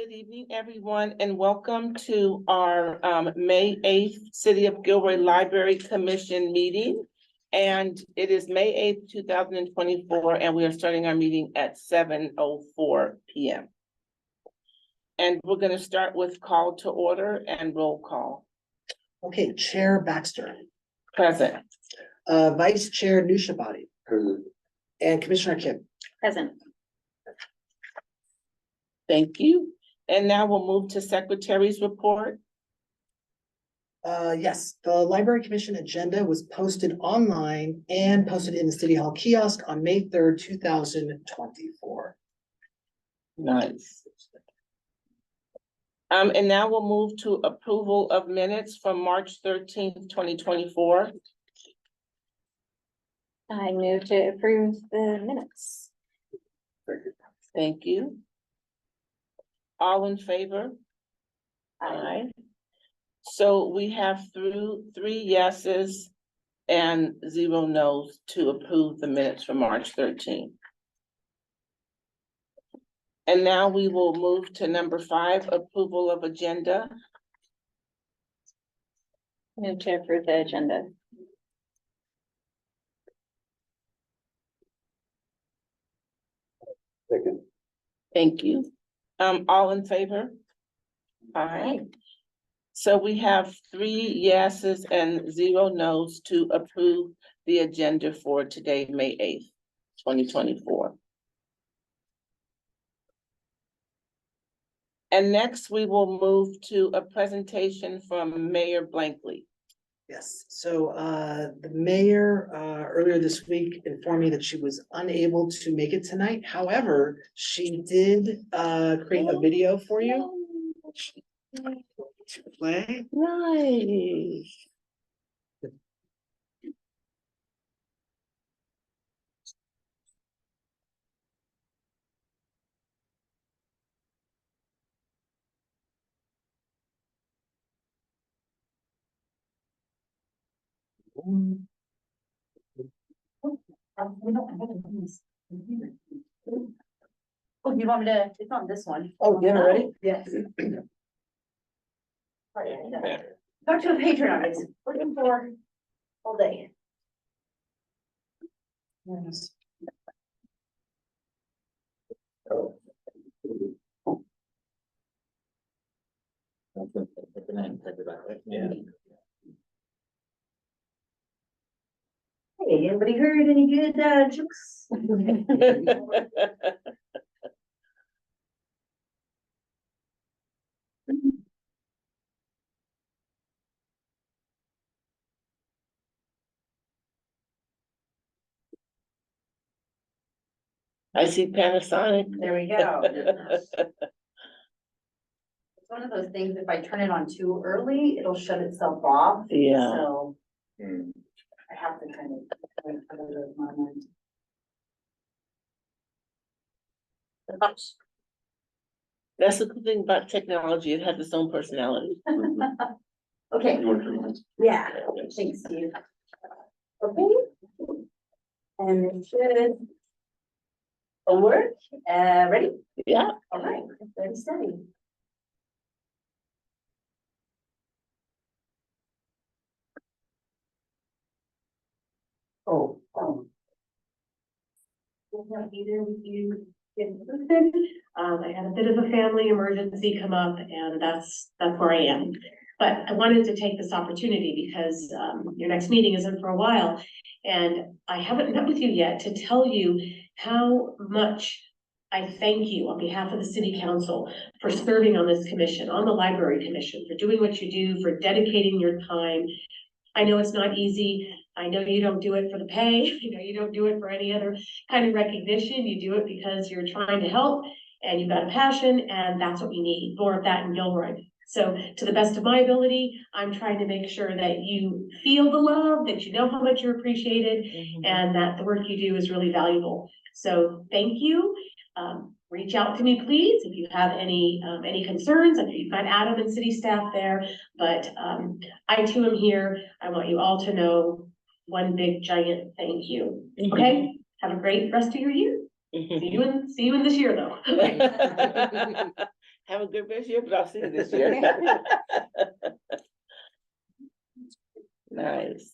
Good evening, everyone, and welcome to our May 8th City of Gilroy Library Commission meeting. And it is May 8th, 2024, and we are starting our meeting at 7:04 p.m. And we're going to start with call to order and roll call. Okay, Chair Baxter, Present. Vice Chair Nushabadi. Present. And Commissioner Kim. Present. Thank you. And now we'll move to Secretary's report. Yes, the Library Commission agenda was posted online and posted in the City Hall kiosk on May 3rd, 2024. Nice. And now we'll move to approval of minutes from March 13th, 2024. I move to approve the minutes. Thank you. All in favor? Aye. So we have three yeses and 0 no's to approve the minutes for March 13th. And now we will move to number 5, approval of agenda. Move to approve the agenda. Second. Thank you. All in favor? Aye. So we have 3 yeses and 0 no's to approve the agenda for today, May 8th, 2024. And next, we will move to a presentation from Mayor Blankley. Yes, so the mayor earlier this week informed me that she was unable to make it tonight. However, she did create a video for you to play. Nice. Oh, you want me to, it's on this one. Oh, yeah, ready? Yes. Talk to a patron on it, looking for all day. Yes. Yeah. Hey, anybody heard any good jokes? I see Panasonic. There we go. It's one of those things, if I turn it on too early, it'll shut itself off. Yeah. So I have to kind of wait for the moment. That's the good thing about technology. It has its own personality. Okay, yeah, thanks, Steve. Okay. And it should work, ready? Yeah. All right, ready, steady. Either of you get posted. I had a bit of a family emergency come up and that's where I am. But I wanted to take this opportunity because your next meeting isn't for a while. And I haven't met with you yet to tell you how much I thank you on behalf of the city council for serving on this commission, on the library commission, for doing what you do, for dedicating your time. I know it's not easy. I know you don't do it for the pay. You know, you don't do it for any other kind of recognition. You do it because you're trying to help and you've got a passion, and that's what we need, more of that in Gilroy. So to the best of my ability, I'm trying to make sure that you feel the love, that you know how much you're appreciated, and that the work you do is really valuable. So thank you. Reach out to me, please, if you have any concerns. I know you've got Adam and city staff there, but I too am here. I want you all to know one big giant thank you. Okay, have a great rest of your year. See you in this year though. Have a good this year, but I'll see you this year. Nice.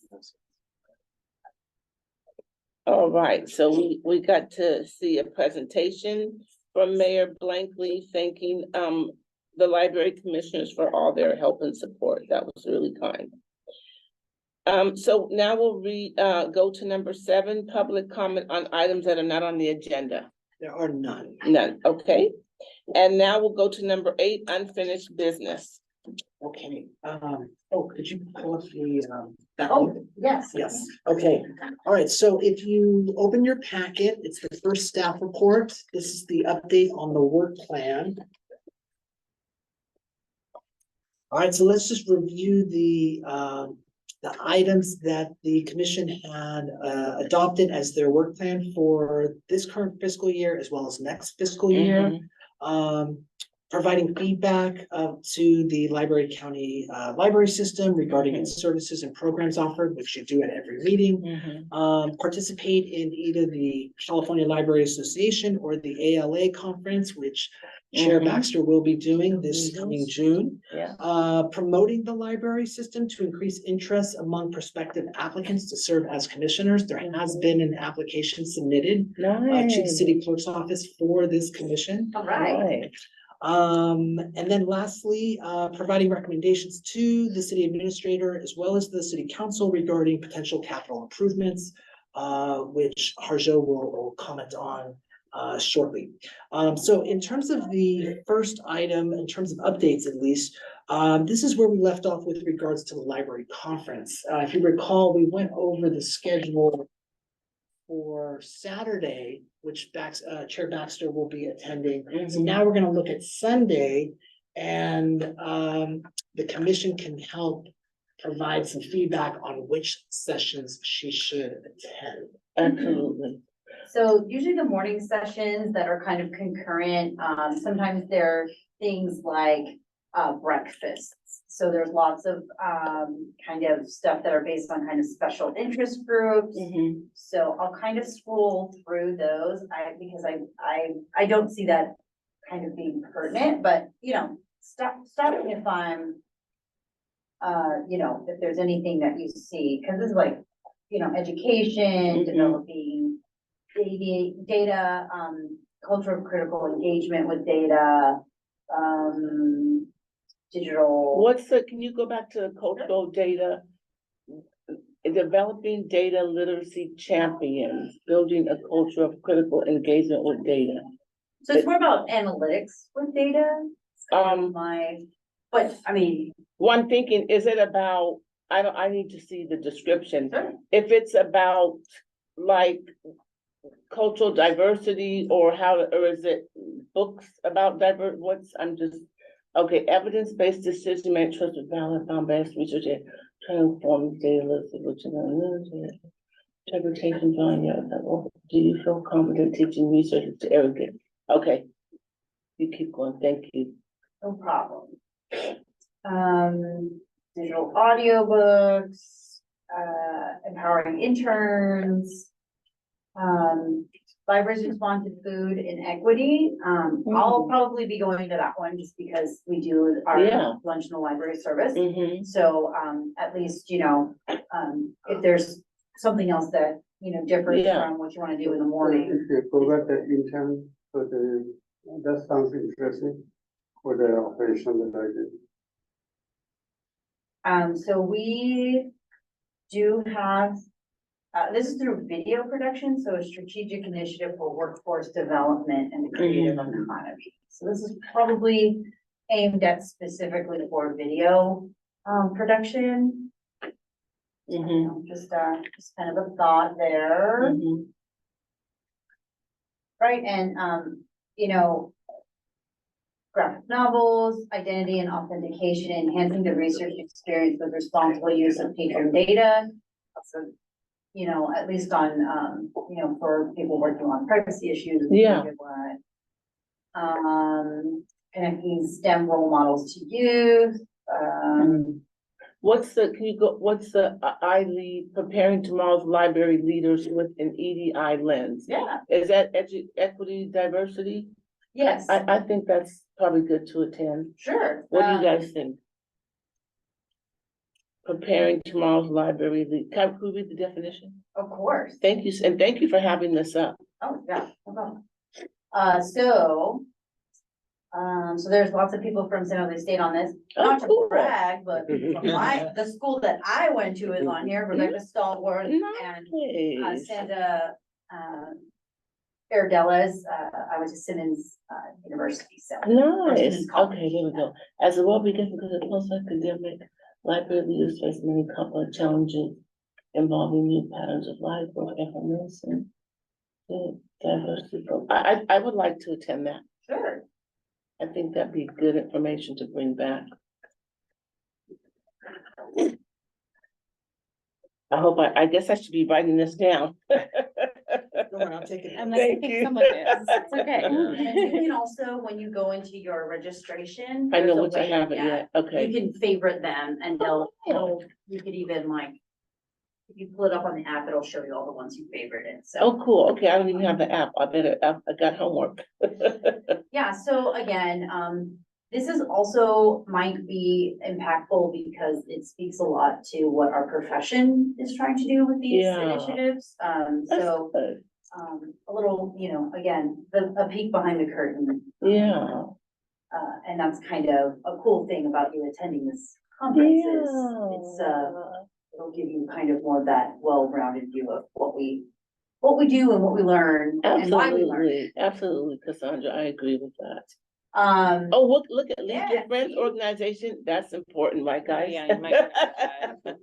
All right, so we got to see a presentation from Mayor Blankley thanking the library commissioners for all their help and support. That was really kind. So now we'll go to number 7, public comment on items that are not on the agenda. There are none. None, okay. And now we'll go to number 8, unfinished business. Okay, could you pull up the, that Oh, one? yes. Yes, okay. All right, so if you open your packet, it's the first staff report. This is the update on the work plan. All right, so let's just review the items that the commission had adopted as their work plan for this current fiscal year as well as next fiscal year. Providing feedback to the Library County library system regarding its services and programs offered, which you do at every meeting. Participate in either the California Library Association or the ALA conference, which Chair Baxter will be doing this coming June. Yeah. Promoting the library system to increase interest among prospective applicants to serve as commissioners. There has been an application submitted to the city clerk's office for this commission. All right. And then lastly, providing recommendations to the city administrator as well as the city council regarding potential capital improvements, which Harjo will comment on shortly. So in terms of the first item, in terms of updates at least, this is where we left off with regards to the library conference. If you recall, we went over the schedule for Saturday, which Chair Baxter will be attending. So now we're gonna look at Sunday, and the commission can help provide some feedback on which sessions she should attend. Absolutely. So usually the morning sessions that are kind of concurrent, sometimes they're things like breakfasts. So there's lots of kind of stuff that are based on kind of special interest groups. So I'll kind of scroll through those because I don't see that kind of being pertinent, but you know, stop me if I'm you know, if there's anything that you see, because this is like, you know, education, developing data, culture of critical engagement with data, digital. Can you go back to the cultural data? Developing data literacy champions, building a culture of critical engagement with data. So it's more about analytics with data. But I mean. One thinking, is it about, I need to see the description. Sure. If it's about like cultural diversity or or is it books about okay, evidence-based decision making, trust with valid, found-based research, transforms data literacy, which is interpretation, do you feel confident teaching researchers to arrogate? Okay, you keep going, thank you. No problem. Digital audiobooks, empowering interns, libraries respond to food inequity. I'll probably be going to that one just because we do our lunch in the library service. So at least, you know, if there's something else that, you know, differs from what you want to do in the morning. If you forgot the intern, that sounds interesting for the operation that I did. So we do have, this is through video production, so a strategic initiative for workforce development and the creative economy. So this is probably aimed at specifically for video production. Just kind of a thought there. Right, and you know, graphic novels, identity and authentication, enhancing the research experience with responsible use of patron data. Also, you know, at least on, you know, for people working on privacy issues. Connecting STEM role models to youth. What's the I lead preparing tomorrow's library leaders with an EDI lens? Yeah. Is that equity, diversity? Yes, I think that's probably good to attend. sure. What do you guys think? Preparing tomorrow's library, can we read the definition? Of course. Thank you, and thank you for having this up. Oh, yeah, no problem. So there's lots of people from San Jose State on this, not to cool. brag, but from the school that I went to is on here, Rebecca Stallworth and Nice. Sandra, Ardelas, I went to Simmons, University, so. Nice, Simmons College. okay, there we go. As a well-beginner because of post-academic, library leaders face many complex challenges involving new patterns of life or information. Diversity, I would like to attend that. Sure. I think that'd be good information to bring back. I guess I should be writing this down. Don't worry, I'm taking it. I'm like, I Thank think you. someone is, it's okay. And you can also, when you go into your registration. I know there's a which I way- haven't yeah, yet, okay. You can favorite them and Oh. you could even like, if you pull it up on the app, it'll show you all the ones you favorited, so. Oh, cool, okay, I don't even have the app, I got homework. Yeah, so again, this is also might be impactful because it speaks a lot to what our profession is trying to do with these Yeah. initiatives. So, Good. a little, again, a peek behind the curtain. Yeah, And that's kind of a cool thing about you attending this conference is it's, it'll give you kind of more of that well-rounded view of what we do and what we learn and why we learn. Absolutely, Cassandra, I agree with that. Um, Oh, look at Lead Your Yeah, Friends see? organization, that's important, right, guys? Yeah, you might wanna do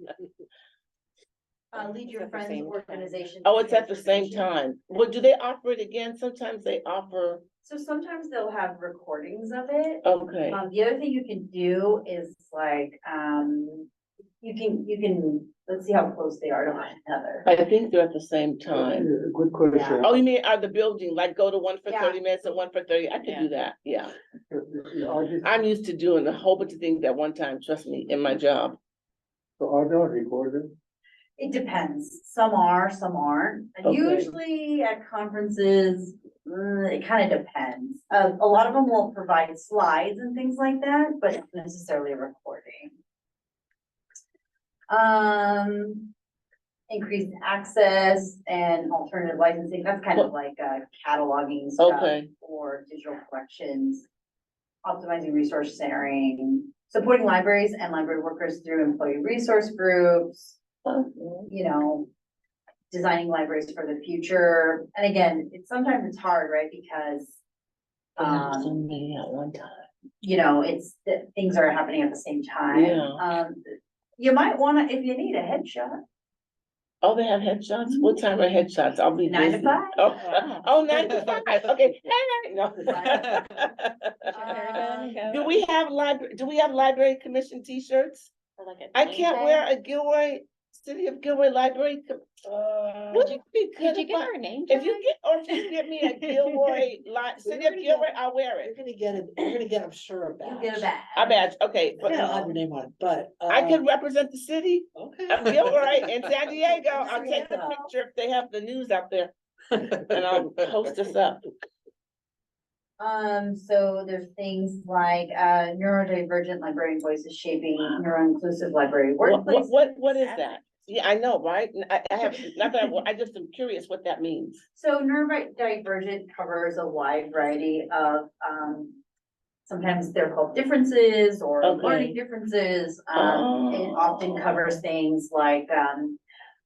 Lead Your It's at the Friends same time. organization. Oh, it's at the same time. Well, do they offer it again? Sometimes they offer, So sometimes they'll have recordings of it. okay, The other thing you can do is like, you can, let's see how close they are to one another. I think they're at the same time. Good question. Oh, you mean, the building, like go to one for Yeah. 30 minutes and one for 30, I could Yeah. do that, yeah. Are these, I'm used to doing a whole bunch of things at one time, trust me, in my job. so are they recorded? It depends. Some are, some aren't. And Okay. usually at conferences, it kind of depends. A lot of them will provide slides and things like that, but not necessarily a recording. Increased access and alternative licensing, that's kind of like cataloging stuff Okay. for digital collections. Optimizing resource sharing, supporting libraries and library workers through employee resource groups, designing libraries for the future. And again, sometimes it's hard, right? Because, They have so many at one time. it's, things are happening at the same time. Yeah. You might wanna, if you need a headshot, Oh, they have headshots? What time are headshots? I'll be 9 to busy. 5. Oh, 9 to 5, okay, hey, no. Do we have library commission t-shirts? For like a I name can't tag? wear a Gilroy, City of Gilroy Library. Wouldn't it be good Did you if get I, our name if you tag? get, or if you get me a Gilroy City of Gilroy, I'll wear You're it. gonna get it, you're gonna get, I'm sure, a badge. you'll get a badge. A badge, okay, But but I'll have your name on it, but. I can represent the city Okay. of Gilroy in San Diego. I'll take the Yeah. picture if they have the news out there and I'll post us up. So there's things like, neurodivergent librarian voices shaping neuro-inclusive library workplaces. What is that? Yeah, I know, right? I have, not that, I just am curious what that means. So neurodivergent covers a wide variety of, sometimes they're called differences or Okay. learning differences. It Oh. often covers things like,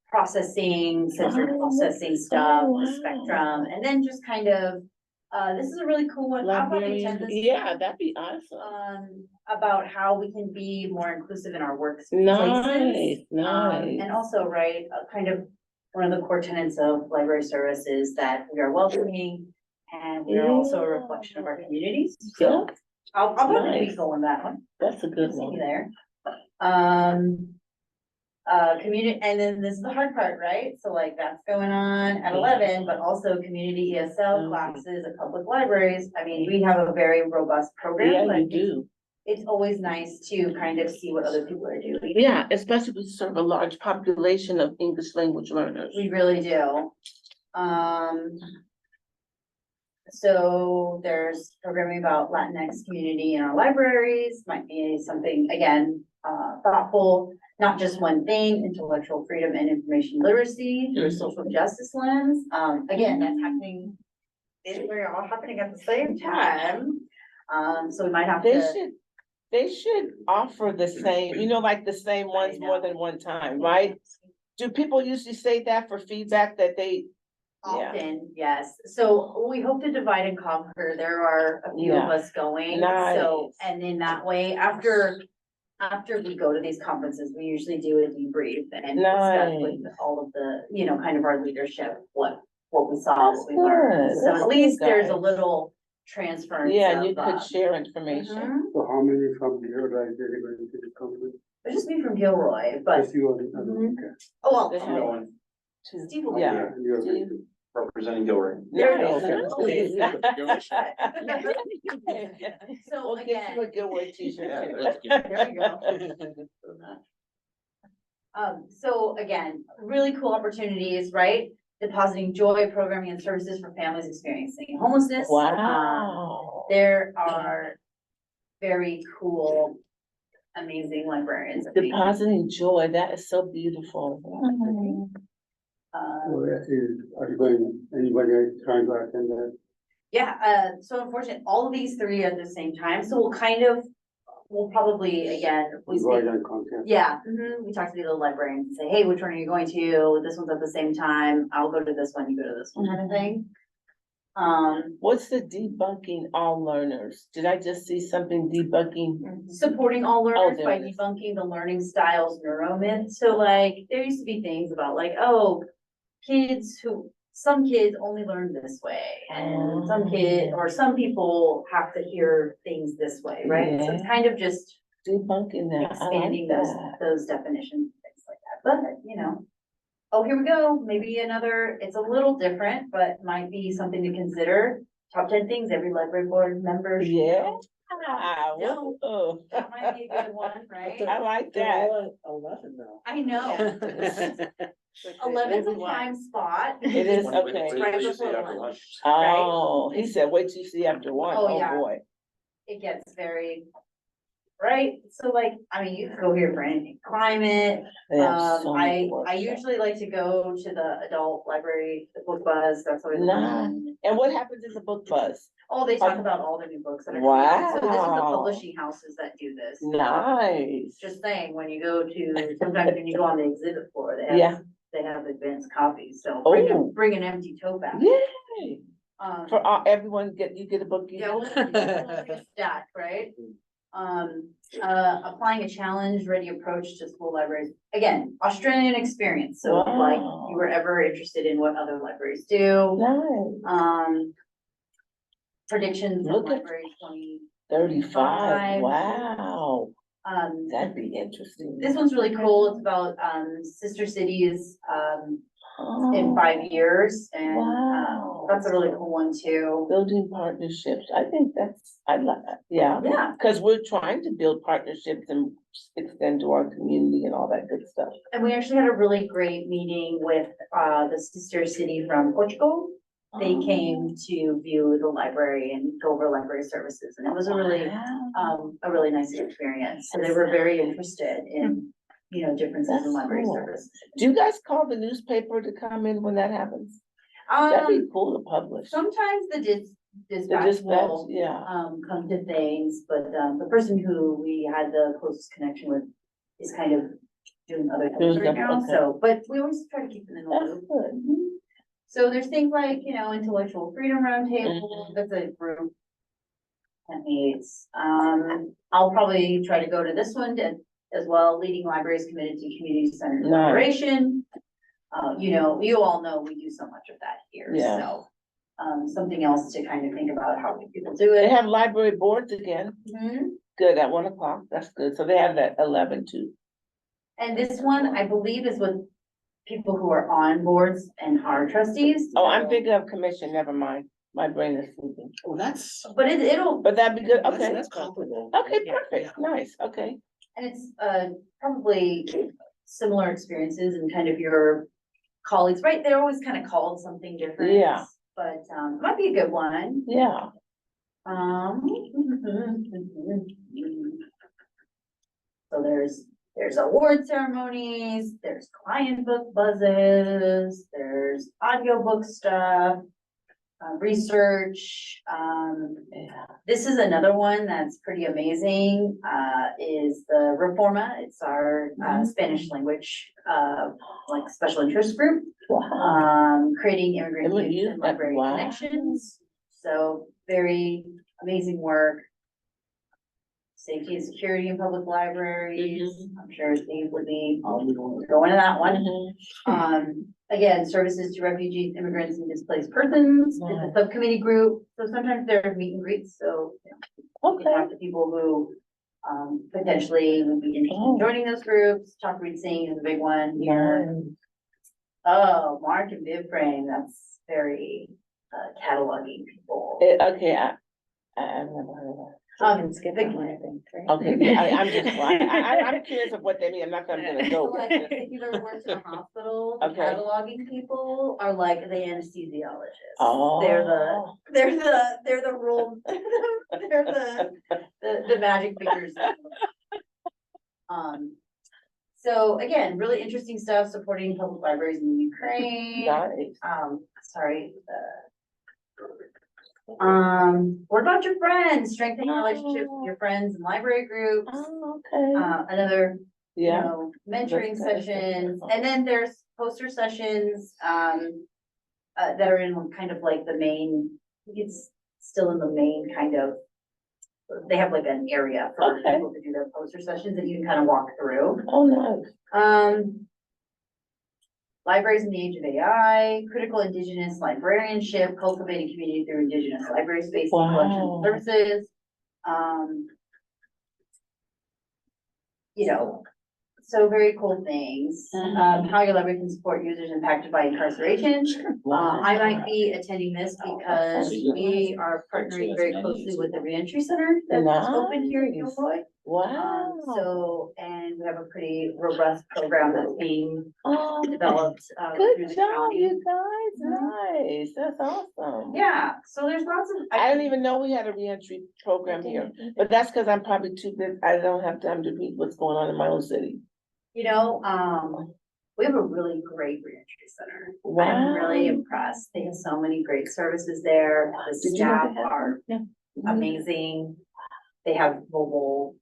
processing, sensory Oh. processing stuff, Oh, the wow. spectrum, and then just kind of, this is a really cool one. I'll probably attend Librarian, this yeah, one. that'd be awesome. About how we can be more inclusive in our workplaces. Nice. And also, right, kind of one of the core tenets of library service is that we are welcoming and we are also a reflection of our communities. So Yeah, I'll probably Nice. be going that one. that's a good See me one. there. Community, and then this is the hard part, right? So like that's going on at 11, but also community ESL classes at public libraries. I mean, we have a very robust program. Yeah, but you do. It's always nice to kind of see what other people are doing. Yeah, especially with sort of a large population of English language learners. We really do. So there's programming about Latinx community in our libraries, might be something, again, thoughtful, not just one thing, intellectual freedom and information literacy through a social justice lens. Again, that's happening, they're all happening at the same time. So we might have to, They should offer the same, like the same ones more than one time, right? Do people usually say that for feedback that they, yeah, often, yes. So we hope to divide and conquer. There are a few of Yeah. us going, so, and in that way, after we go to these conferences, we usually do a debrief and discuss with all of the, kind of our leadership, what we saw, That's what we learned. good. So That's at least good, there's a guys. little transference yeah, and you of, could share information. mhm. So how many from here, like, they're going to the conference? It's just me from Gilroy, but, Just you and, Mhm. okay. oh, They well, have- Going, Steve will be Yeah. here. And you're going to. representing Gilroy. There you Nice. So We'll get you a again, Gilroy t-shirt. Yeah, too. let's there you go. So again, really cool opportunities, right? Depositing joy, programming and services for families experiencing homelessness. Wow. There are very cool, amazing librarians. Depositing joy, that is so beautiful. Uh, So are you going, anybody trying to attend that? Yeah, so unfortunately, all of these three at the same time, so we'll probably, again, we speak. Divide and conquer. Yeah, we talk to the other librarians and say, hey, which one are you going to? This one's at the same time. I'll go to this one, you go to this one kind of thing. What's the debunking all learners? Did I just see something debunking? Supporting all learners there by it is. debunking the learning styles neuromyth. So like, there used to be things about like, oh, some kids only learn this way. And some people have to hear things this way, right? So it's Yeah. kind of just Debunking that. I like expanding that. those definitions, things like that, but, oh, here we go, maybe another, it's a little different, but might be something to consider. Top 10 things every library board member should Yeah. know. No. Whoa. That might be a good one, right? I like They're that. all at 11 though. I know. 11's a prime spot. It is, Wait, okay. wait, Right wait, you before see after lunch. lunch. Oh, he said, wait till you see after one. Oh, Oh, yeah. boy. It gets very, right? So like, I mean, you could go here for anything, climate. They have so many I workshops. usually like to go to the adult library, the book buzz, that's always. Nice. And what happens in the book buzz? Oh, they talk about all the new books that are coming out. So this is the Wow. publishing houses that do this. Nice. Just saying, when you go to, sometimes when you go on the exhibit floor, Yeah. they have advanced copies, so Oh. bring an empty tote bag. Yay. Um, For everyone, you get a book. you yeah, get- we'll like a stack, right? Applying a challenge-ready approach to school libraries. Again, Australian experience, so if like Wow. you were ever interested in what other libraries do. Nice. Predictions of Look at- library 20. 35, 5. wow, Um, that'd be interesting. this one's really cool. It's about, sister cities, in Oh, 5 years, and, Wow. that's a really cool one too. Building partnerships, I think I like that, yeah, Yeah, because we're trying to build partnerships and extend to our community and all that good stuff. and we actually had a really great meeting with, the sister city from Portugal. They Oh. came to view the library and go over library services, and it was a really, Wow. a really nice experience. So they were very interested in, differences in That's library cool. service. Do you guys call the newspaper to come in when that happens? That'd be cool to publish. Sometimes the The dispatch dispatch, will, yeah, come to things, but, the person who we had the closest connection with is kind of doing other things Doing right stuff, now, okay. so, but we always try to keep them in the that's loop. good. Mhm. So there's things like, intellectual freedom roundtable, Mhm. that's a group. That meets, I'll probably try to go to this one as well, leading libraries committed to community-centered Nice. collaboration. You all know we do so much of that here, Yeah. so, something else to kind of think about how people do They it. have library boards again, Mhm. good, at 1 o'clock, that's good, so they have that 11 too. And this one, I believe, is with people who are on boards and are trustees. Oh, I'm thinking of commission, never mind, my brain is sleeping, Oh, that's, But it'll, but that'd be good, that's, okay. that's comparable. Okay, Yeah, perfect, nice, okay. and it's, probably similar experiences and kind of your colleagues, right? They're always kind of called something different. Yeah. but, it might be a good one. Yeah. So there's award ceremonies, there's client book buzzes, there's audiobook stuff, research, Yeah. this is another one that's pretty amazing, is the Reforma. It's our, Spanish language, like special interest group, Wow. creating immigrant Immigrant youth youth, and library wow. connections. So very amazing work. Safety and security in public libraries. I'm sure Steve would be going to that one. Mhm. Again, services to refugees, immigrants, and displaced persons, it's a subcommittee group, so sometimes there's meet and greets, so. You can Okay. talk to people who, potentially would be interested in joining those groups, talk read sing is a big one here. Nice. Oh, Mark and Viv Frame, that's very, cataloging people. Okay, I've never heard of that. Can skip that one, I think, right? Okay, yeah, I'm just, I'm curious of what they mean, I'm not gonna So go. like, if you've ever worked in a hospital, the Okay. cataloging people are like the anesthesiologists. Oh. They're the rule, they're the magic figures. So again, really interesting stuff, supporting public libraries in the Ukraine. Nice. Sorry. What about your friends? Strengthening relationships with your friends and library groups. Oh, okay. Another, you Yeah. know, mentoring That's good. sessions, and then there's poster sessions, that are in kind of like the main, I think it's still in the main kind of, they have like an area for Okay. people to do their poster sessions that you can kind of walk through. Oh, nice. Libraries in the age of AI, critical indigenous librarianship, cultivating community through indigenous library space and collection Wow. services. You know, so very cool things. How your library can support users impacted by incarceration. I might be attending this because we are partnering very closely with the reentry center that's open here in Nice. Gilroy. Wow. So, and we have a pretty robust program that's being Oh, developed, through good the job, county. you guys, Mhm. nice, that's awesome. Yeah, so there's lots of. I didn't even know we had a reentry program here, but that's because I'm probably too busy, I don't have time to read what's going on in my own city. You know, we have a really great reentry center. I'm Wow. really impressed. They have so many great services there. The Did you know they staff had- are Yeah. amazing. They have mobile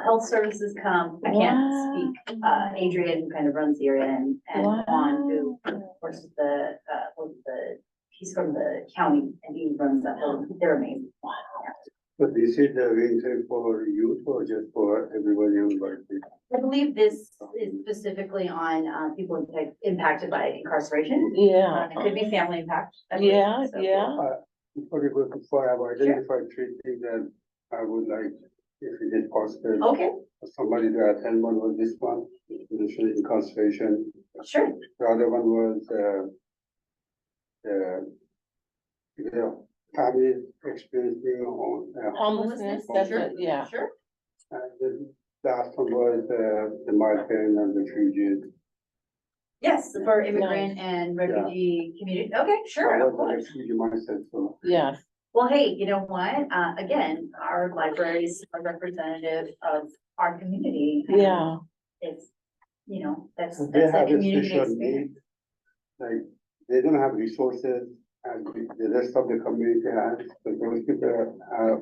health services come. I can't speak, Adrian kind of runs the area and Juan, who works with he's from the county and he runs that whole, they're amazing. So this is the winter for youth or just for everybody on birthday? I believe this is specifically on, people impacted by incarceration. Yeah. It could be family impact. I believe, Yeah, so. yeah. Before you go too far, I've identified three things that I would like, if it is possible, Okay, for somebody to attend. One was this one, initially incarceration. sure. The other one was, family experiencing on, Homelessness, that's Sure, it, yeah. Sure. and the last one was, the migrant and refugees. Yes, for immigrant and refugee community. Okay, sure, I of was a course. refugee myself, so. Yeah, Well, hey, you know what? Again, our libraries are representative of our community. and yeah, It's, you know, that's They the have a community special experience. need, like, they don't have resources and the rest of the community has, so those people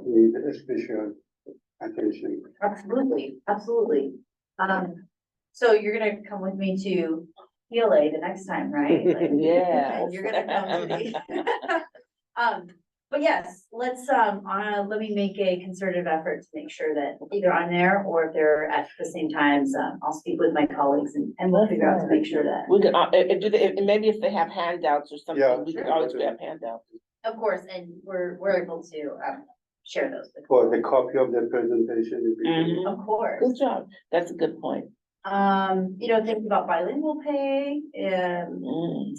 need a special attention. Absolutely, absolutely. So you're gonna come with me to PLA the next time, right? Like, Yes. You're gonna come to me. But yes, let's, let me make a concerted effort to make sure that either I'm there or if they're at the same times, I'll speak with my colleagues and we'll figure out to make sure that. we can, maybe if they have handouts or Yeah, something, we could sure. always grab handouts. Of course, and we're able to, share those. with- For the copy of the presentation, if you Of course. Good job, that's a good point. You know, things about bilingual pay, Mm.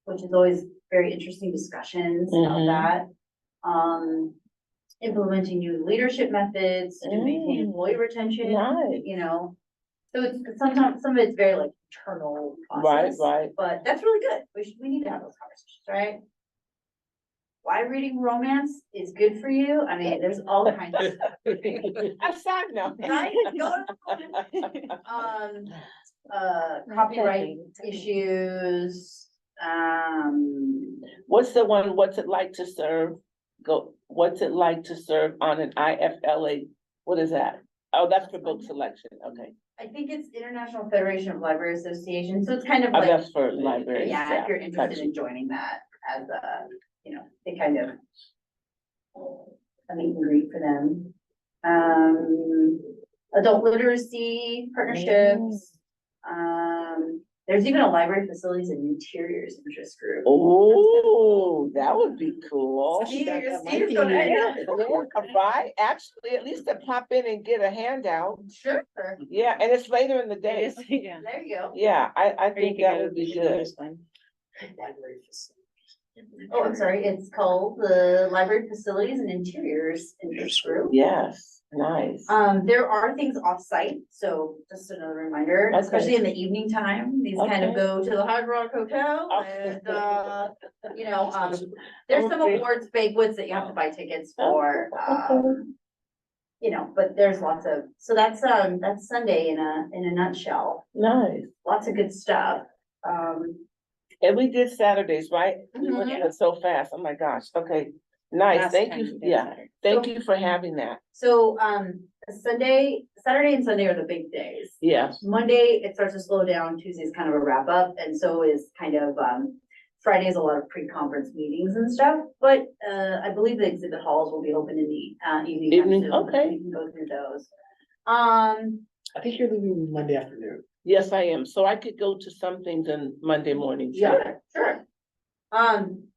which is always very interesting discussions about Mhm. that. Implementing new leadership methods to maintain employee retention, Nice. you know. So it's sometimes, some of it's very like internal Right, process. right. But that's really good. We need to have those conversations, right? why reading romance is good for you. I mean, there's all kinds of stuff. A side note. Right? Copyright issues, What's the one, what's it like to serve? What's it like to serve on an IFLA? What is that? Oh, that's for book selection, okay. I think it's International Federation of Library Associations, so it's kind of Oh, like, that's for library yeah, staff. if you're interested Gotcha. in joining that as a, they kind of a meet and greet for them. Adult literacy partnerships. There's even a library facilities and interiors interest group. Oh, that would be cool. Steve's might be- gonna- Right, actually, at least to pop in and get a handout. Sure, Yeah, and it's later in the day. Yeah. there you go. Yeah, I Or you think could that go to would be the good. newest one. Library facility. Oh, I'm sorry, it's called the Library Facilities and Interiors Interest Group. Yes, nice. There are things off-site, so just another reminder, Okay. especially in the evening time, these kind of Okay. go to the Hard Rock Hotel Okay. and, there's some Okay. awards banquets that you have to buy tickets for, Okay. but there's lots of, so that's Sunday in a nutshell, Nice. lots of good stuff. And we did Saturdays, right? We went Mhm. through it so fast. Oh my gosh. Okay, nice. Last Thank time you. we did Yeah, Saturday. thank you for having that. So, Saturday and Sunday are the big days. Yes. Monday, it starts to slow down, Tuesday's kind of a wrap up, and so is kind of, Friday is a lot of pre-conference meetings and stuff, but, I believe the exhibit halls will be open in the, evening. time Evening, soon. okay. We can go through those. I think you're leaving Monday afternoon. Yes, I am. So I could go to some things on Monday morning. Sure.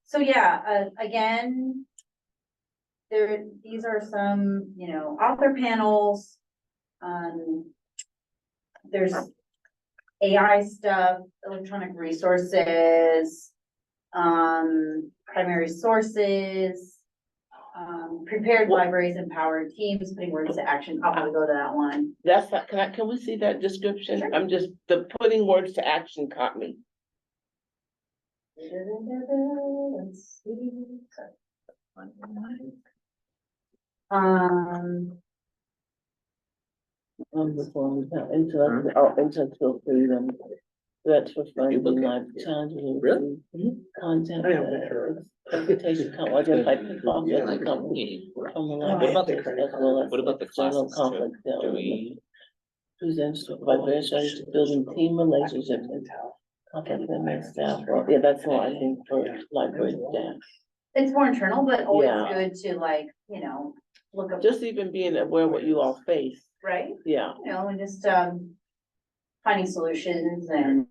So yeah, again, these are some, author panels. There's AI stuff, electronic resources, primary sources, prepared libraries, empowered teams, putting words to action. I'll probably go to that one. That's, can we see that description? Sure. I'm just, the putting words to action caught me. Let's see. Intellectual freedom. That's for finding life challenges. Really? Content. I haven't heard. Presentation, identify people, the company. What about the credit card? What about the external classes too? conflict? Do we, Presents by various strategies to building team relationships and contact them and staff. Well, yeah, that's all I think for library staff. It's more internal, but always Yeah. good to look up, Just even being aware of what you all face. right? Yeah, And just, finding solutions and,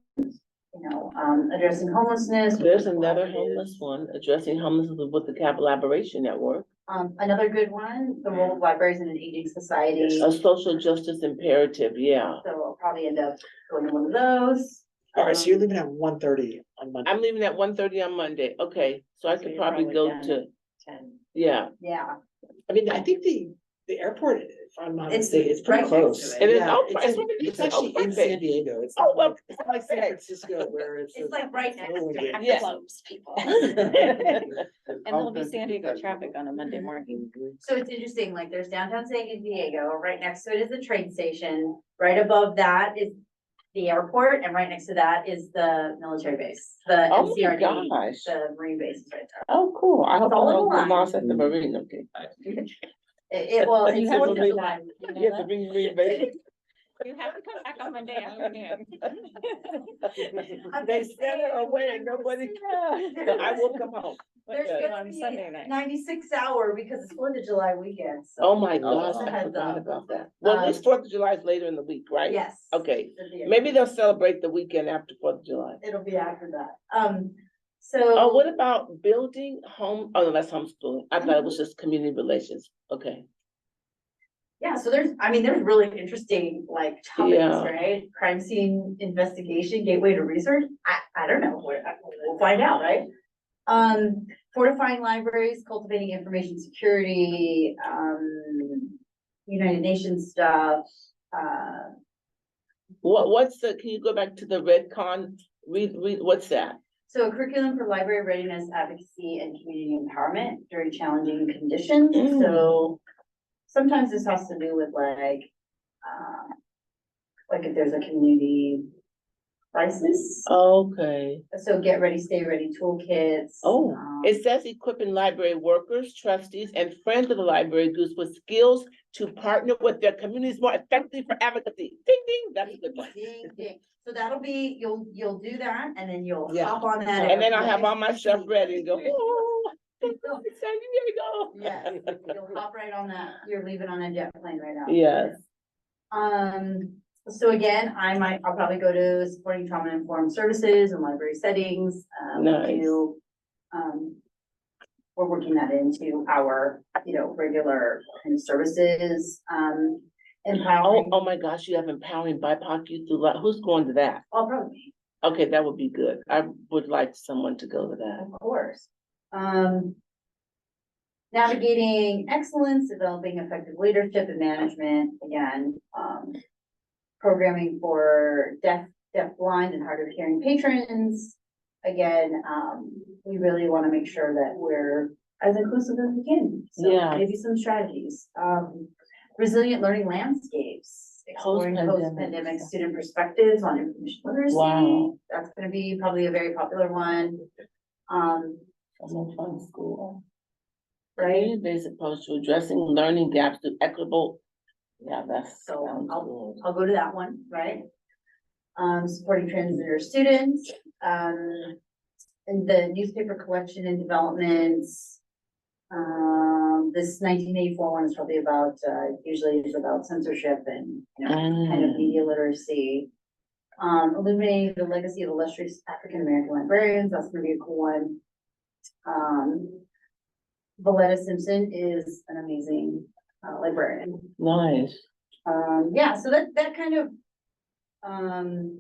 addressing homelessness. there's another homeless one, addressing homelessness with the Collaboration Network. Another good one, the role of libraries in an aging society. A social justice imperative, yeah. So I'll probably end up going to one of those. All right, so you're leaving at 1:30 on Monday. I'm leaving at 1:30 on Monday, okay, so I So could you're probably probably go done to, at 10. yeah. Yeah, I mean, I think the airport, if I'm not It's mistaken, it's pretty right next to close. it. It is, Yeah, oh, it's it's in- right next it's to it. actually Oh, in San perfect. Diego. It's Oh, not well, like, it's not like San Francisco where it's. it's like right next to it. Yes. Close, people. And And there'll be San Diego traffic on a Monday morning. So it's interesting, like there's downtown San Diego, right next to it is the train station, right above that is the airport, and right next to that is the military base, the Oh my MCRD, gosh, the Marine base is right there. oh, cool, I hope I It's all in don't line. get lost at the marine, okay. Well, You it's have Fourth to of be- July. Yeah, the marine base. You have to come back on Monday afternoon. They sent her away and nobody, so I will come home. There's Okay. gonna On be Sunday a night. 96-hour because it's Fourth of July weekend, so. Oh my Oh, gosh, just a I heads forgot up. about that. Well, at least 4th of July is later in the week, right? Yes. Okay, It'll be- maybe they'll celebrate the weekend after 4th of July. It'll be after that, so. Oh, what about building home, oh, no, that's homeschooling, I thought it was just community relations, okay. Yeah, so there's really interesting topics, Yeah. right? Crime scene investigation, gateway to research. I don't know, we'll find out, right? Fortifying libraries, cultivating information security, United Nations stuff, What's the, can you go back to the Redcon, read, what's that? So a curriculum for library readiness, advocacy, and community empowerment during challenging conditions. So sometimes this has to do with like if there's a community crisis. Okay. So get ready, stay ready toolkits. Oh, it says equipping library workers, trustees, and friends of the library groups with skills to partner with their communities more effectively for advocacy. Ding, ding, that's a good one. Ding, ding. So that'll be, you'll do that and then you'll Yeah. hop on that. And then I'll have airplane. all my stuff ready and go, oh, I'm so excited, here we go. Yes, you'll hop right on that. You're leaving on a jet plane right now. Yes. So again, I'll probably go to supporting trauma informed services and library settings. Nice. We're working that into our, regular kind of services, empowering. Oh my gosh, you have empowering BIPOC youth through who's going to that? I'll probably, Okay, that would be good. I would like someone to go to that. of course. Navigating excellence, developing effective leadership and management, again, programming for deaf, blind, and hard of hearing patrons. Again, we really want to make sure that we're as inclusive as we can. So Yeah. maybe some strategies. Resilient learning landscapes, exploring Post-pandemic. post-pandemic student perspectives on information literacy. Wow. That's gonna be probably a very popular one. Someone from school. Right? Community-based approach to addressing learning gaps through equitable. Yeah, that's. So sounds I'll good. go to that one, right? Supporting transgender students, and the newspaper collection and developments. This 1984 one is probably about, usually it's about censorship and, kind of media literacy. Illuminating the legacy of illustrious African-American librarians, that's gonna be a cool one. Valletta Simpson is an amazing, librarian. Nice. Yeah, so that kind of,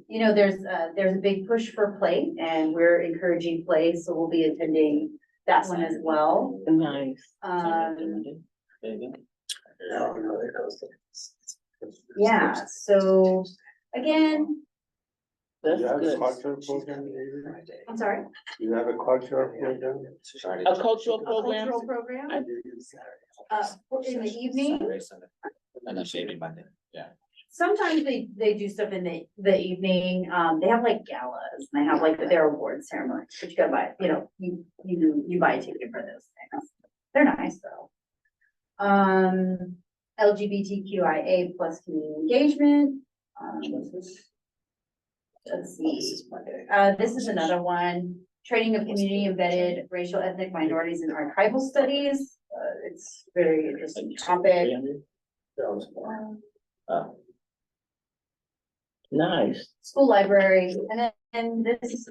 there's a big push for play and we're encouraging play, so we'll be attending that one as well. Nice. Yeah, so again, That's You have a good. cultural program, maybe? I'm sorry, You have a cultural program? A cultural a program? cultural program, in the evening. Sometimes they do stuff in the evening, they have like galas, and they have like their award ceremonies, but you gotta buy, you buy a ticket for those things. They're nice though. LGBTQIA plus community engagement. Let's see, this is another one, training of community embedded racial ethnic minorities in archival studies. It's a very interesting topic. Nice. School library, and this is.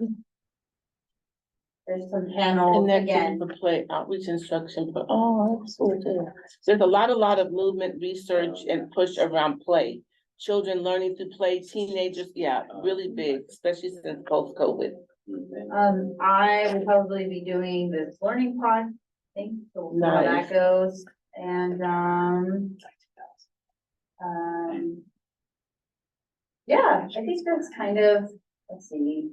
There's some panels Connecting again, for play outreach instruction for, oh, that's so good. There's a lot of movement, research and push around play. Children learning to play, teenagers, yeah, really big, especially since post-COVID. I will probably be doing this learning pod thing, so we'll see how Nice. that goes, and, yeah, I think that's kind of, let's see.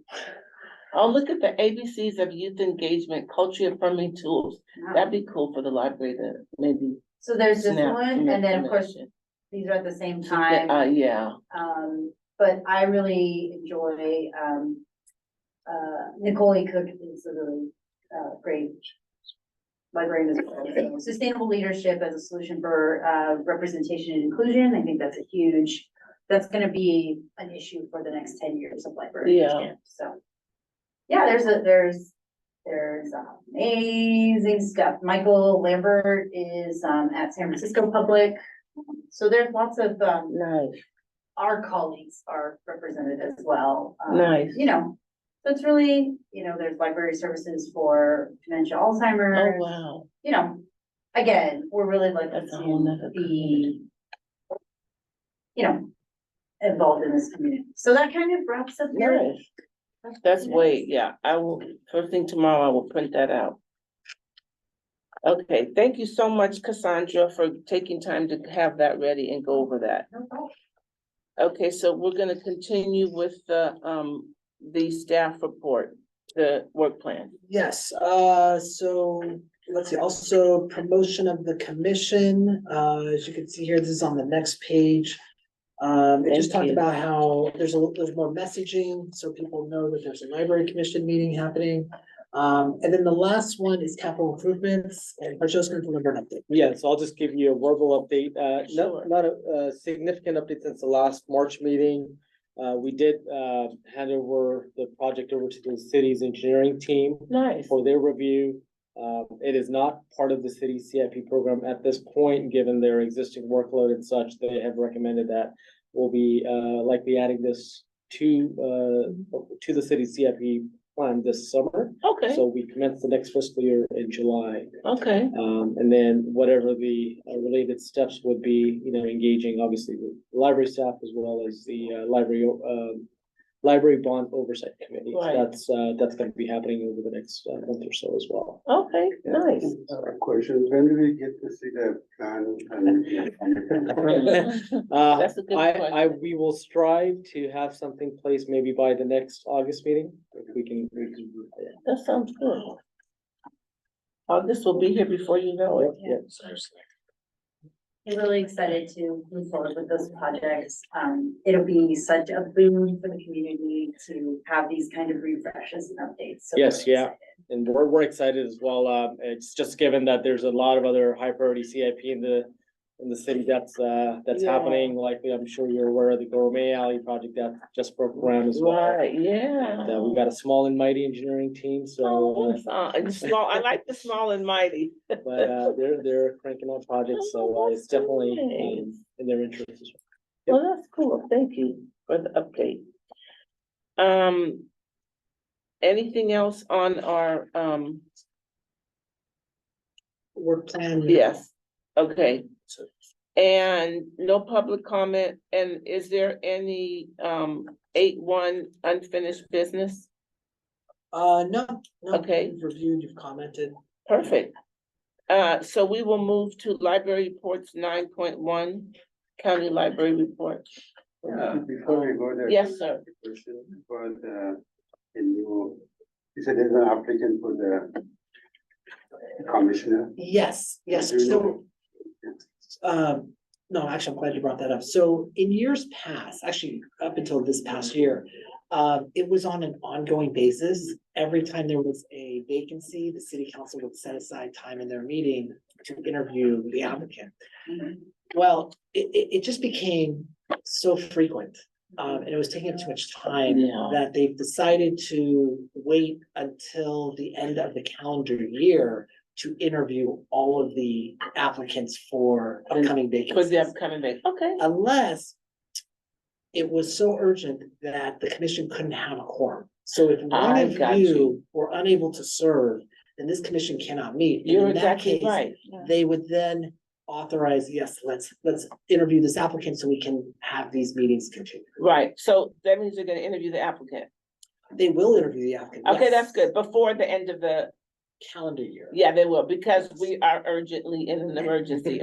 Oh, look at the ABCs of youth engagement, culture affirming tools. That'd be cool for the library to maybe. So there's this snap one, some and then of course, information. these are at the same time. Yeah, But I really enjoy, Nicole E. Cook is a really, great librarian as well. So sustainable leadership as a solution for, representation and inclusion. I think that's gonna be an issue for the next 10 years of library. Yeah. leadership. So, yeah, there's amazing stuff. Michael Lambert is, at San Francisco Public. So there's lots of, nice, our colleagues are represented as well. Nice. So it's really, there's library services for dementia, oh, Alzheimer's, wow, again, we're really looking That's a whole to nother be, involved in this community. So that kind of wraps up your. nice. That's way, yeah, I will, first thing tomorrow, I will print that out. Okay, thank you so much, Cassandra, for taking time to have that ready and go over that. No problem. Okay, so we're gonna continue with the staff report. the work plan. Yes, so let's see, also promotion of the commission, as you can see here, this is on the next page. It just Thank talked you. about how there's more messaging, so people know that there's a library commission meeting happening. And then the last one is capital improvements, and Joe's gonna deliver an update. Yeah, so I'll just give you a verbal update, Sure. not a significant update since the last March meeting. We did hand over the project over to the city's engineering team Nice. for their review. It is not part of the city's CIP program at this point, given their existing workload and such. They have recommended that we'll be likely adding this to the city's CIP plan this summer. Okay, So we commence the next fiscal year in July. okay, And then whatever the related steps would be, engaging obviously the library staff as well as the library bond oversight committee. Right. That's gonna be happening over the next month or so as well. okay, nice. Questions, when do we get to see the plan? That's a good We will strive to have something placed maybe by the next August meeting. If we can. That sounds good. August will be here before you know it. Yeah. I'm really excited to move forward with those projects. It'll be such a boon for the community to have these kind of refreshes and updates. So Yes, we're yeah. excited. And we're excited as well. It's just given that there's a lot of other high priority CIP in the city that's Yeah. happening. Likely, I'm sure you're aware of the Gourmet Alley project that just broke ground as well. Right, yeah. And, we've got a small and mighty engineering team, Oh, so, it's small, I like the small and mighty. but, they're cranking out projects, so it's definitely, in their interest as well. Well, that's cool. Thank you for the update. Anything else on our, Work plan. yes, okay. And no public comment, and is there any, 8-1 unfinished business? No. Okay. You've reviewed, you've commented. Perfect. So we will move to library reports 9.1, county library report. Before we go there. Yes, sir. Question for you said there's an applicant for the commissioner. Yes, yes, Do you so, know? no, actually, I'm glad you brought that up. So in years past, actually, up until this past year, it was on an ongoing basis. Every time there was a vacancy, the city council would set aside time in their meeting to interview the applicant. Well, it just became so frequent, and it was taking up too much time Yeah. that they've decided to wait until the end of the calendar year to interview all of the applicants for upcoming For the vacancies. upcoming day, okay. Unless it was so urgent that the commission couldn't have a quorum. So if one I of got you you. were unable to serve, then this commission cannot meet. And You're in that exactly case, right. they would then authorize, yes, let's interview this applicant so we can have these meetings continue. Right, so that means you're gonna interview the applicant. They will interview the applicant. Okay, yes. that's good, before the end of the, Calendar year. yeah, they will, because we are urgently in an emergency.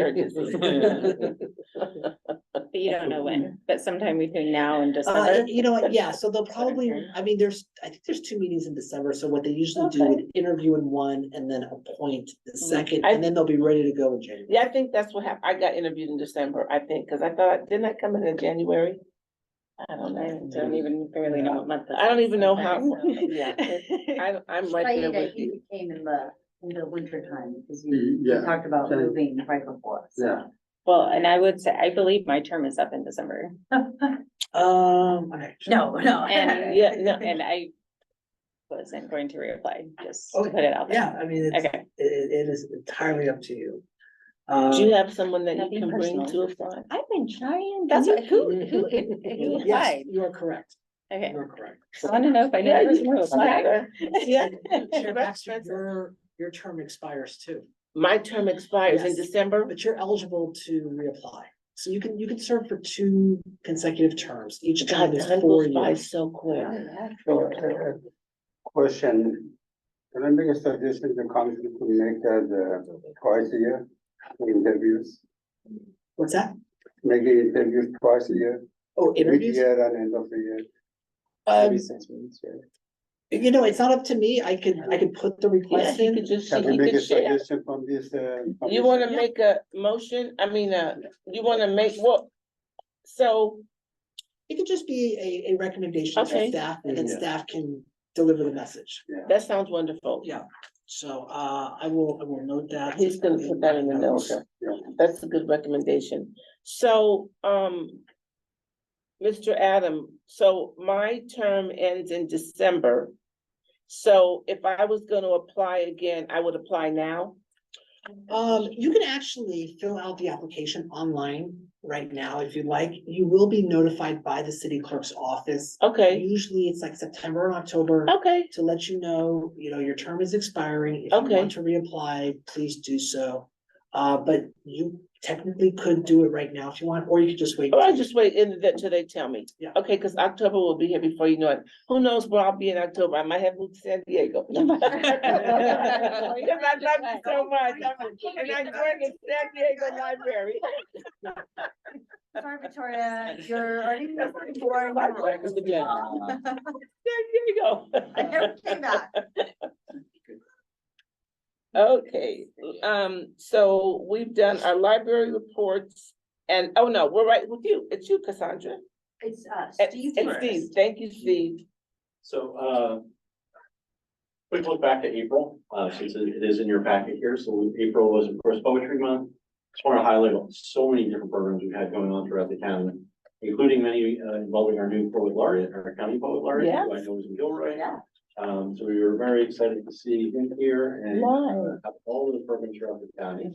But you don't know when, but sometime between now and Uh, December. you know what, yeah, so they'll That's what I'm probably, hearing. I mean, I think there's 2 meetings in December, so what they usually do Okay. is interview in one and then appoint the second, I- and then they'll be ready to go in January. Yeah, I think that's what happened. I got interviewed in December, I think, because I thought, didn't I come in January? I don't I know. don't even barely know what month. I don't even know how, sometimes. yeah, I'm right there Saeed, I with think you. you came in the winter time, because Mm, you yeah. talked about Sorry. moving right before. so. Yeah. Well, and I would say, I believe my term is up in December, Okay. No, no. and, Yeah, no, and I wasn't going to reapply, just to Okay, put it out there. Yeah, I mean, Okay. it is entirely up to you. do you have someone that you Nothing can bring personal. to apply? I've been trying, that's what, who Yes, applied? you are correct, Okay, you are correct. I want to know if I know Yeah, the person you who applied. Yeah. Chair Baxter, Expensive. your term expires too, My term expires in Yes. December. but you're eligible to reapply. So you can serve for 2 consecutive terms, each God, time is time 4 goes by years. so quick. Question, can I make a suggestion to council to make that twice a year, interviews? What's that? Make the interviews twice a year, Oh, interviews? mid-year and end of the year. Um, Maybe 6 months, yeah. You know, it's not up to me. I could put the Yeah, request he in. could just, Can he we make a could share. suggestion from this, You wanna commission? make a motion? I mean, you wanna make what? So, It could just be a recommendation to Okay. staff, and then Yeah. staff can deliver the message. that sounds wonderful. Yeah. So, I will note that. He's gonna put that in the notes. Yeah. That's a good recommendation. So, Mr. Adam, so my term ends in December. So if I was gonna apply again, I would apply now? You can actually fill out the application online right now if you'd like. You will be notified by the city clerk's office. Okay, Usually it's like September and October okay, to let you know, your term is expiring. If you Okay. want to reapply, please do so. But you technically could do it right now if you want, or you could just wait. or I just wait till they tell me. Yeah. Okay, cause October will be here before you know it. Who knows where I'll be in October? I might have moved to San Diego. Because I love you so much, and I'm going to San Diego Library. Sorry, Victoria, you're already. San Diego. I never came back. Okay, so we've done our library reports and, oh no, we're right with you. It's you, Cassandra. It's, And Steve and first. Steve, thank you, Steve. So, quick look back to April, since it is in your packet here. So April was, of course, Poetry Month. Just want to highlight so many different programs we've had going on throughout the county, including many involving our new poet laureate, our county poet laureate, who I know is in Gilroy. Yeah. So we were very excited to see him here and Nice. have all of the programs throughout the county.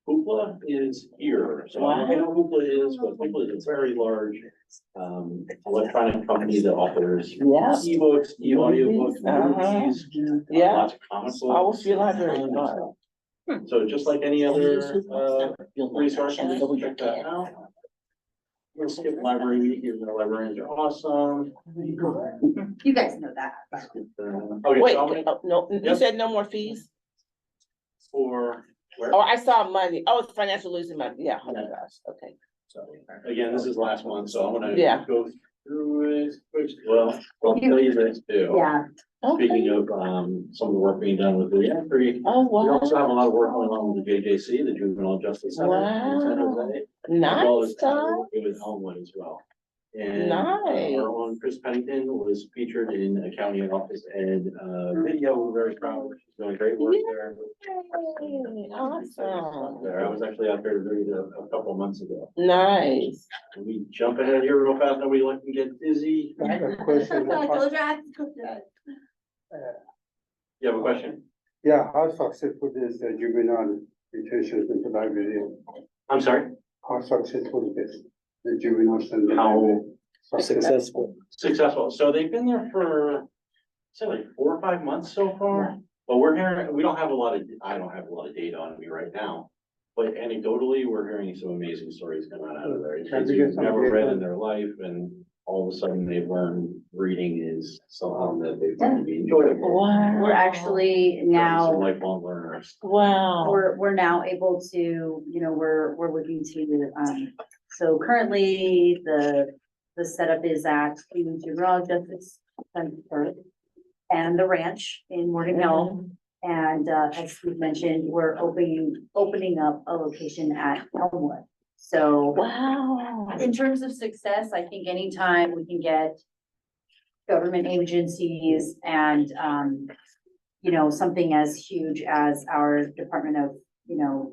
Hoopla is here. So I don't know what Hoopla is, but Hoopla is a very large electronic company that offers Yeah. ebooks, e-audiobooks, Uh-huh. movies, Yeah. lots of comic books. I will see library. So just like any other resource, check that out. We'll skip library week, even though librarians are awesome. You guys know that. Okay, Wait, so I'm gonna, no, you Yep. said no more fees? for, where? Oh, I saw money. Oh, it's financial losing money. Yeah, oh my gosh, okay. So, again, this is last one, so I'm gonna Yeah. go through it, quick. Well, I'll tell you this too. Yeah. Speaking of, some of the work being done with the entry, Oh, we also wow. have a lot of work going on with the JJC, the Juvenile Justice Center. in San Wow. Jose, as well as, Nice, guys. working with Elmwood as well. And Nice. our own Chris Pennington was featured in a county office and, video, we're very proud, she's doing great work there. Yay, awesome. There, I was actually out there to read a couple of months ago. Nice. Can we jump ahead here real fast, nobody like to get dizzy? I have a question. Close your eyes, close your eyes. You have a question? Yeah, how successful is the juvenile detention into library? I'm sorry? How successful is this? The juvenile center? How Successful. successful, so they've been there for, say like 4 or 5 months so far. But we're hearing, we don't have a lot of, I don't have a lot of data on me right now. But anecdotally, we're hearing some amazing stories coming out of there. Can Kids we get who've some never data? read in their life and all of a sudden they've learned reading is something that they find to be enjoyable. Wow. We're actually Some now, lifelong learners. Wow. we're now able to, we're looking to, so currently the setup is at the Juvenile Justice Center and the ranch in Morgan Hill. And, as Steve mentioned, we're opening up a location at Elmwood. So Wow. in terms of success, I think anytime we can get government agencies and, something as huge as our Department of,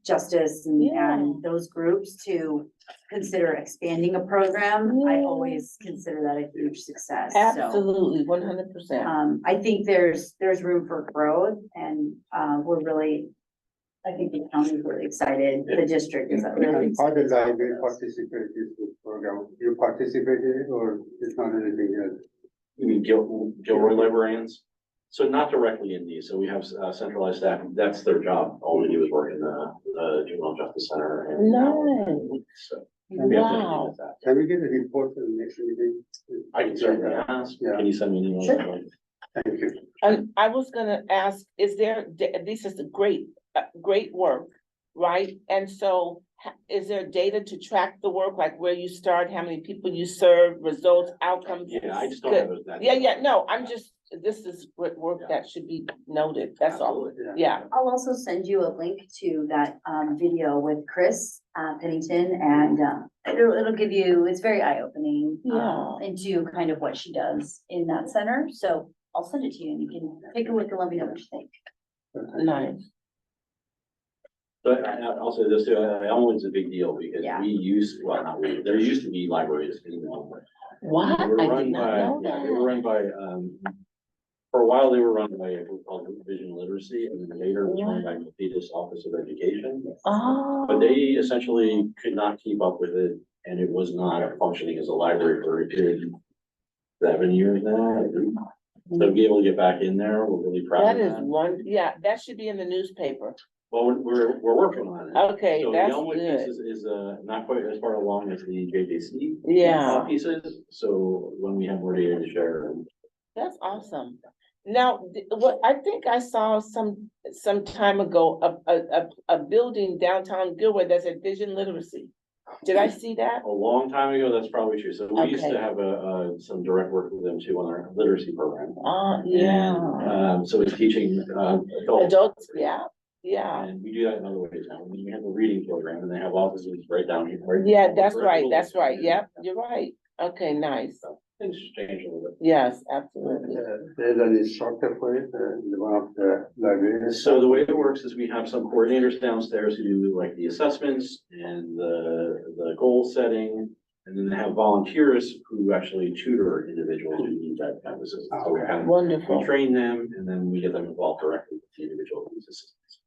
Justice and those groups to consider expanding a program, I Yeah. always consider that a huge success. So, Absolutely, 100%. I think there's room for growth and, I think the county's really excited. The district is really And how the excited. library participate in this program? You participated or it's not anything else? You mean Gilroy librarians? So not directly in these, so we have centralized staff, that's their job, all they do is work in the Juvenile Justice Center. And Nice. So we have to Wow. do that. Can we get a report for the next meeting? I can certainly ask, Yeah. can you send me an email? Thank you. And I was gonna ask, this is a great work, right? And so is there data to track the work, like where you start, how many people you serve, results, outcomes? Yeah, I just don't have those. Yeah, no, I'm just, this is work Yeah. that should be noted, that's all. Absolutely, Yeah, I'll also send you a link to that video with Chris Pennington, and it'll give you, it's very eye-opening Yeah. into kind of what she does in that center. So I'll send it to you and you can take a look and let me know what you think. nice. But I'll say this too, Elmwood's a big deal because Yeah. we used, well, not we, there used to be libraries in Elmwood. What? They were I run did not by- know Yeah, they were that. run by, for a while, they were run by a group called Vision Literacy, and then later it was run by Cletus Office of Education. Oh. But they essentially could not keep up with it, and it was not functioning as a library for a period of 7 years now. So to be able to get back in there, we're really proud That of is that. one, yeah, that should be in the newspaper. Well, we're working on it. Okay, So the that's Elmwood piece good. is not quite as far along as the JJC. Yeah. Pieces, so when we have more data to share. That's awesome. Now, what, I think I saw some time ago, a building downtown Gilroy that's a vision literacy. Did I see that? A long time ago, that's probably true. So we used Okay. to have some direct work with them too on our literacy program. Yeah. And, so it's teaching, adults. Adults, yeah, yeah. And we do that in other ways now. We have a reading program and they have offices right down here. Yeah, that's right, Yep, you're right. Okay, nice. So things change a little bit. Yes, absolutely. There's an instructor for it, one of the librarians. So the way it works is we have some coordinators downstairs who do like the assessments and the goal setting. And then they have volunteers who actually tutor individuals who need that kind of assistance. So we kind of, we Wonderful. train them and then we get them involved directly with the individual who's assistance.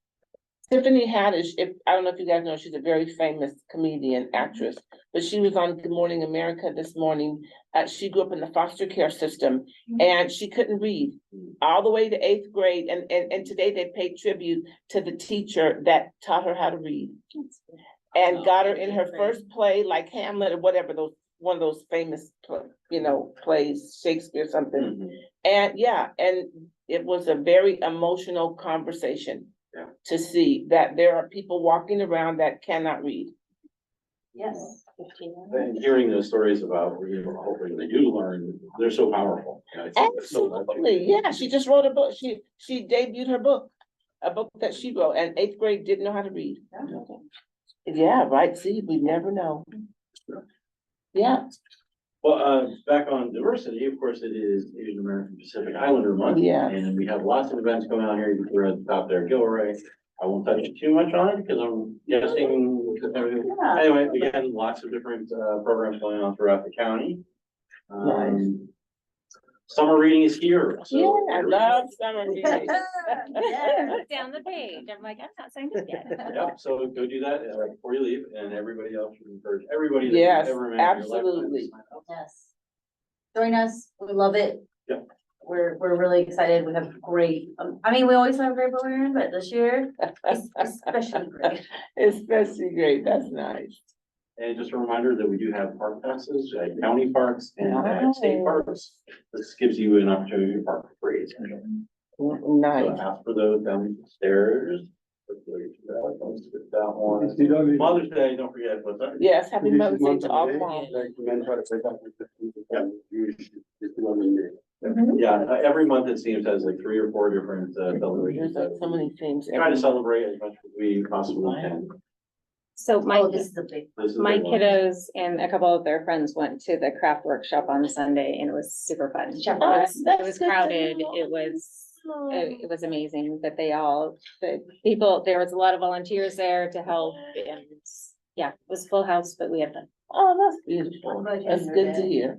Tiffany Haddish, I don't know if you guys know, she's a very famous comedian, actress, but she was on Good Morning America this morning. She grew up in the foster care system and she couldn't read all the way to 8th grade. And today they paid tribute to the teacher that taught her how to read. And got her in her first play, like Hamlet or whatever, one of those famous, plays, Shakespeare, something. And yeah, and it was a very emotional conversation. Yeah. To see that there are people walking around that cannot read. Yes. And hearing those stories about, hopefully they do learn, they're so powerful. You know, it's so touching. Absolutely, yeah, she just wrote a book, she debuted her book, a book that she wrote, and 8th grade didn't know how to read. Yeah, right, see, we never know. Yeah, Well, back on diversity, of course, it is Asian American Pacific Islander Month. Yeah. And we have lots of events going on here. You can read the top there, Gilroy. I won't touch too much on it because I'm guessing. Yeah. Anyway, again, lots of different programs going on throughout the county. Summer reading is here. So yeah, I love summer reading. Down the page, I'm like, I'm not signed up yet. Yep, so go do that before you leave, and everybody else should encourage everybody. that Yes, you've ever met in your lifetime to absolutely. sign up. Yes. Join us, we love it. Yep. We're really excited, we have great, we always have a great program, but this year, it's especially great. Especially great, that's nice. And just a reminder that we do have park passes, county parks and state parks. This gives you an opportunity to park for free. essentially. So Nice. ask for those downstairs. That one. Mother's Day, don't forget, what's that? Yes, happy Mother's Day to all moms. Yeah, every month it seems has like 3 or 4 different celebrations. There's like so many things. Try to celebrate as much as we possibly can. So Oh, this is a big, This is a my big one. kiddos and a couple of their friends went to the craft workshop on Sunday and it was super fun. It That's was good to crowded, know. it was amazing that the people, there was a lot of volunteers there to help and yeah, it was full house, but we had fun. Oh, that's beautiful. I'm glad you That's entered good to it. hear.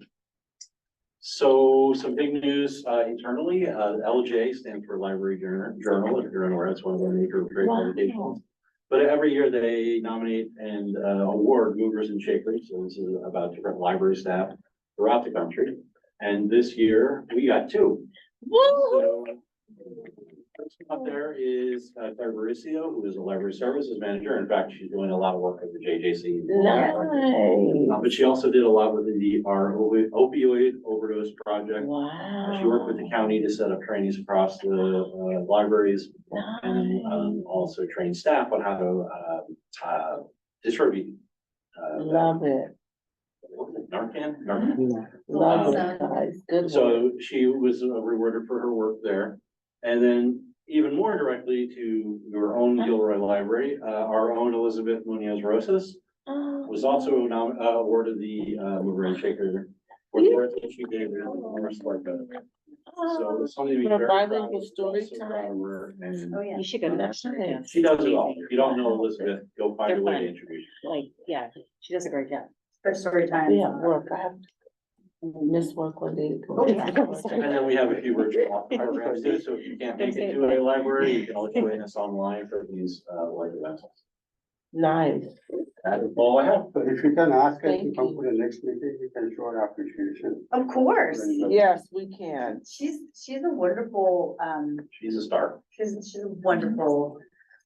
So some big news internally, LJ stands for Library Journal, if you're unaware, it's one of our major trade Wow. publications. But every year they nominate and award movers and shakers, so this is about different library staff throughout the country. And this year, we got 2. Woo! So, first up there is Claire Mauricio, who is a library services manager. In fact, she's doing a lot of work at the JJC. Nice. But she also did a lot with our opioid overdose project. Wow. She worked with the county to set up trainings across the libraries and also train staff on how to distribute. Love it, Narcan. love it, Awesome. guys, good work. So she was rewarded for her work there. And then even more directly to your own Gilroy Library, our own Elizabeth Munoz Rosas was also awarded the mover and shaker for the work that she did with Morris Larka. So it's something to be For very proud bilingual of. story So proud of her. And Oh, yeah. You should go to that. she does it all. If you don't know Elizabeth, go find a They're way fun. to introduce you. Like, yeah, she does a great job. For story time. We have work, I have miss work one day. And then we have a few virtual programs too, so if you can't make it to a library, you can always join us online for these live events. Nice, That's all I have. So if you can ask her to Thank come you. for the next meeting, you can show our appreciation. Of course. yes, we can. She's a wonderful, She's a star. she's a wonderful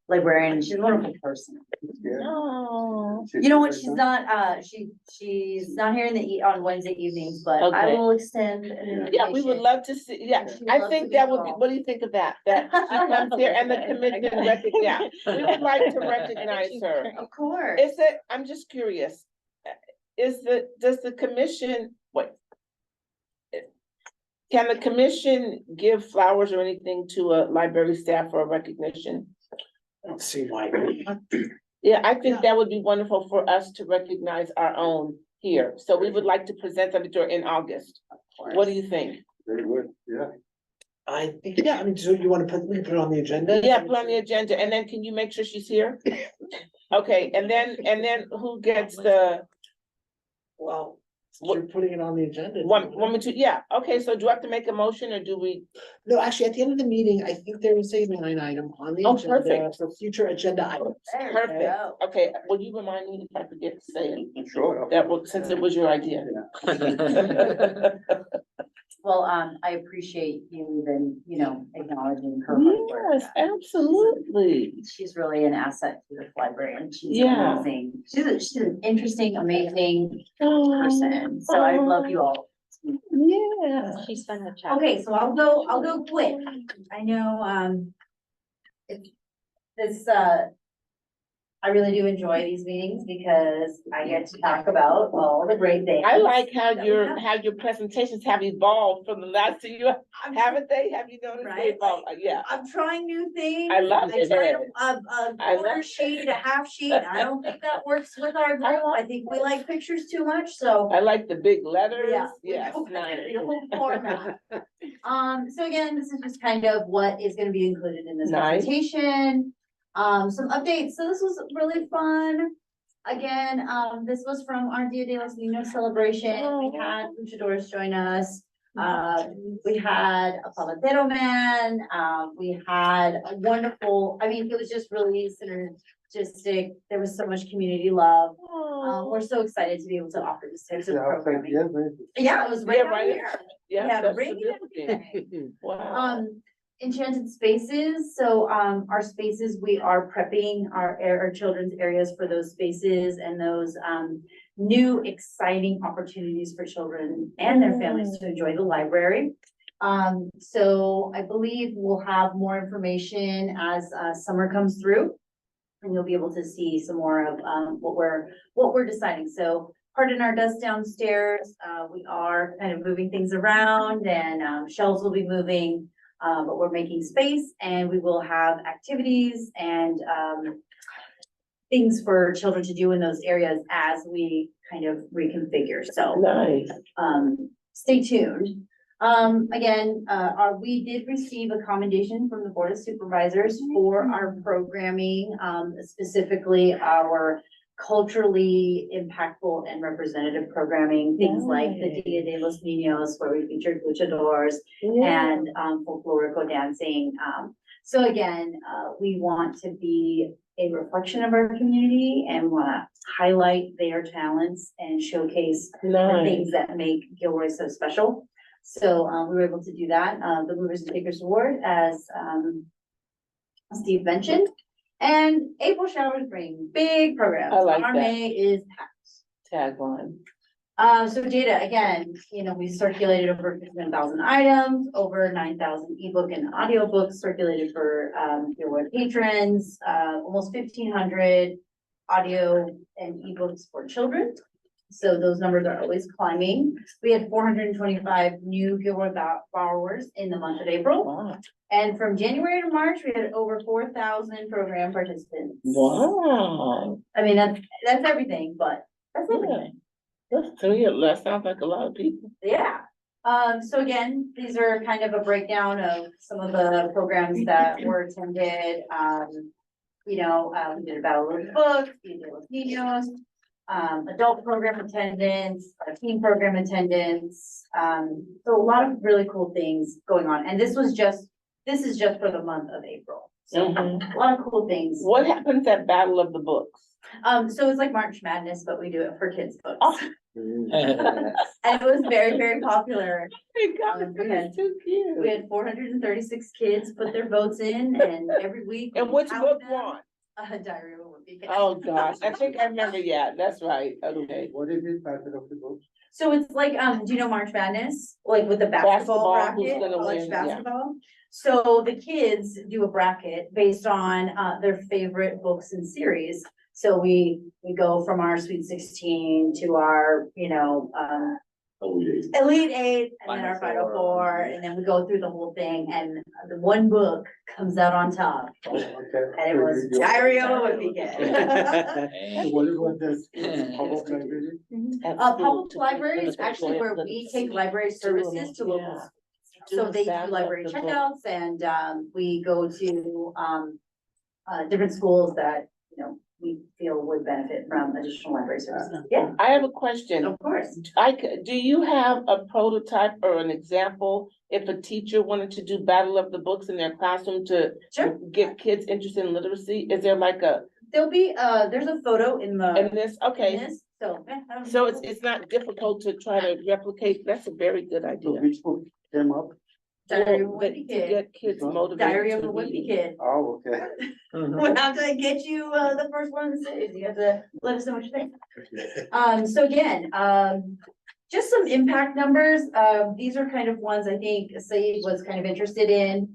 librarian. She's a wonderful person. Yeah. Oh, You know what, she's not, she's not here on Wednesday evenings, but I Okay. will extend an invitation. yeah, we would love to see, yeah, She would I love think to be that would be, involved. what do you think of that? That she comes here and the commission yeah, we would like to recognize her. Of course. Is it, I'm just curious, does the commission, wait. Can the commission give flowers or anything to a library staff for a recognition? I don't see why. Yeah, I think that would be wonderful for us to recognize our own here, so we would like to present something to her in August. What do you think? Very good, yeah. I think, yeah, I mean, so you wanna we can put it on the agenda? Yeah, put on the agenda, and then can you make sure she's here? Okay, and then who gets the, Well, since you're putting it on the agenda. want me to, yeah, okay, so do I have to make a motion, or do we? No, actually, at the end of the meeting, I think there is a line item on the Oh, agenda perfect. for future agenda items. There we Perfect, go. okay, will you remind me if I forget to say it? Sure. That was, since it was your idea. Well, I appreciate you even, acknowledging her hard work. Yes, absolutely. She's really an asset to this library and she's Yeah. amazing. She's an interesting, amazing Oh, person. So I love you all. yeah. She's fun to chat. Okay, so I'll go quick. I know, this, I really do enjoy these meetings because I get to talk about all the great things. I like how that we your, have. how your presentations have evolved from the last two years, I'm- haven't they? Have you noticed? They Right, evolved? Yeah, I'm trying new things. I love I tried it. a I quarter love sheet, a half sheet. I don't think that works with our group. I think we like pictures too much, so. I like the big letters, Yeah, we yes, go back nice. to the old format. So again, this is just kind of what is gonna be included in this Nice. presentation. Some updates. So this was really fun. Again, this was from our Dia de los Niños celebration. We had luchadores join us. We had a paletero man. We had a wonderful, it was just really synergistic. There was so much community love. We're so excited to be able to offer this types of Yeah, I was like, programming. yeah, very good. Yeah, it was right Yeah, out right. here. Yeah, Yeah, that's bring it significant. Wow. Enchanted Spaces, so, our spaces, we are prepping our children's areas for those spaces and those, new exciting opportunities for children and their families to enjoy the library. So I believe we'll have more information as, summer comes through. And you'll be able to see some more of, what we're deciding, so pardon our dust downstairs, we are kind of moving things around and, shelves will be moving. But we're making space and we will have activities and, things for children to do in those areas as we kind of reconfigure, so, Nice. stay tuned. Again, we did receive a commendation from the Board of Supervisors for our programming, specifically our culturally impactful and representative programming, things like the Dia de los Niños, where we featured luchadores, and folklorico dancing. So again, we want to be a reflection of our community and want to highlight their talents and showcase the Nice. things that make Gilroy so special. So we were able to do that. The Movers and Takers Award, as Steve mentioned. And April showers bring big programs. I like Our that. May is packed. Tagline. So data, again, we circulated over 15,000 items, over 9,000 ebook and audiobooks circulated for your web patrons, almost 1,500 audio and ebooks for children. So those numbers are always climbing. We had 425 new Gilroy borrowers in the month of April. Wow. And from January to March, we had over 4,000 program participants. Wow. I mean, that's everything, but that's everything. That sounds like a lot of people. Yeah. So again, these are kind of a breakdown of some of the programs that were attended. We did a battle of the books, we did Los Niños, adult program attendance, teen program attendance. So a lot of really cool things going on. And this is just for the month of April. So a lot of cool things. What happens at Battle of the Books? So it's like March Madness, but we do it for kids' books. Oh. And it was very, very popular. My God, we had- that's too cute. We had 436 kids put their votes in, and every week. And we which count book them. won? Diary of a Wimpy Kid. Oh, gosh, I think I remember, yeah, that's right, okay. What is it, Battle of the Books? So it's like, do you know March Madness? Like with the basketball Basketball, who's bracket, gonna college win, yeah. basketball? So the kids do a bracket based on, their favorite books and series. So we go from our Sweet 16 to our, Elite Eight, and then our Final Four, and then we go through the whole thing, and the one book comes out on top. Okay. And it was Diary of a Wimpy Kid. What about this public library? Public library is actually where we take library services to local schools. So they do library checkouts, and we go to different schools that, we feel would benefit from additional library services. Yeah, I have a question. of course. Do you have a prototype or an example if a teacher wanted to do Battle of the Books in their classroom to Sure. get kids interested in literacy? Is there like There'll be, there's a photo in the, in this? in Okay, this, so. yeah, I don't so know. it's not difficult to try to replicate. That's a very good So idea. which book came up? Diary of a Well, Wimpy to Kid. get kids motivated. Diary of to a Wimpy read. Kid. Oh, okay. We're not gonna get you, the first one in the series. You have to let us know what you think. So again, just some impact numbers. These are kind of ones I think Saeed was kind of interested in.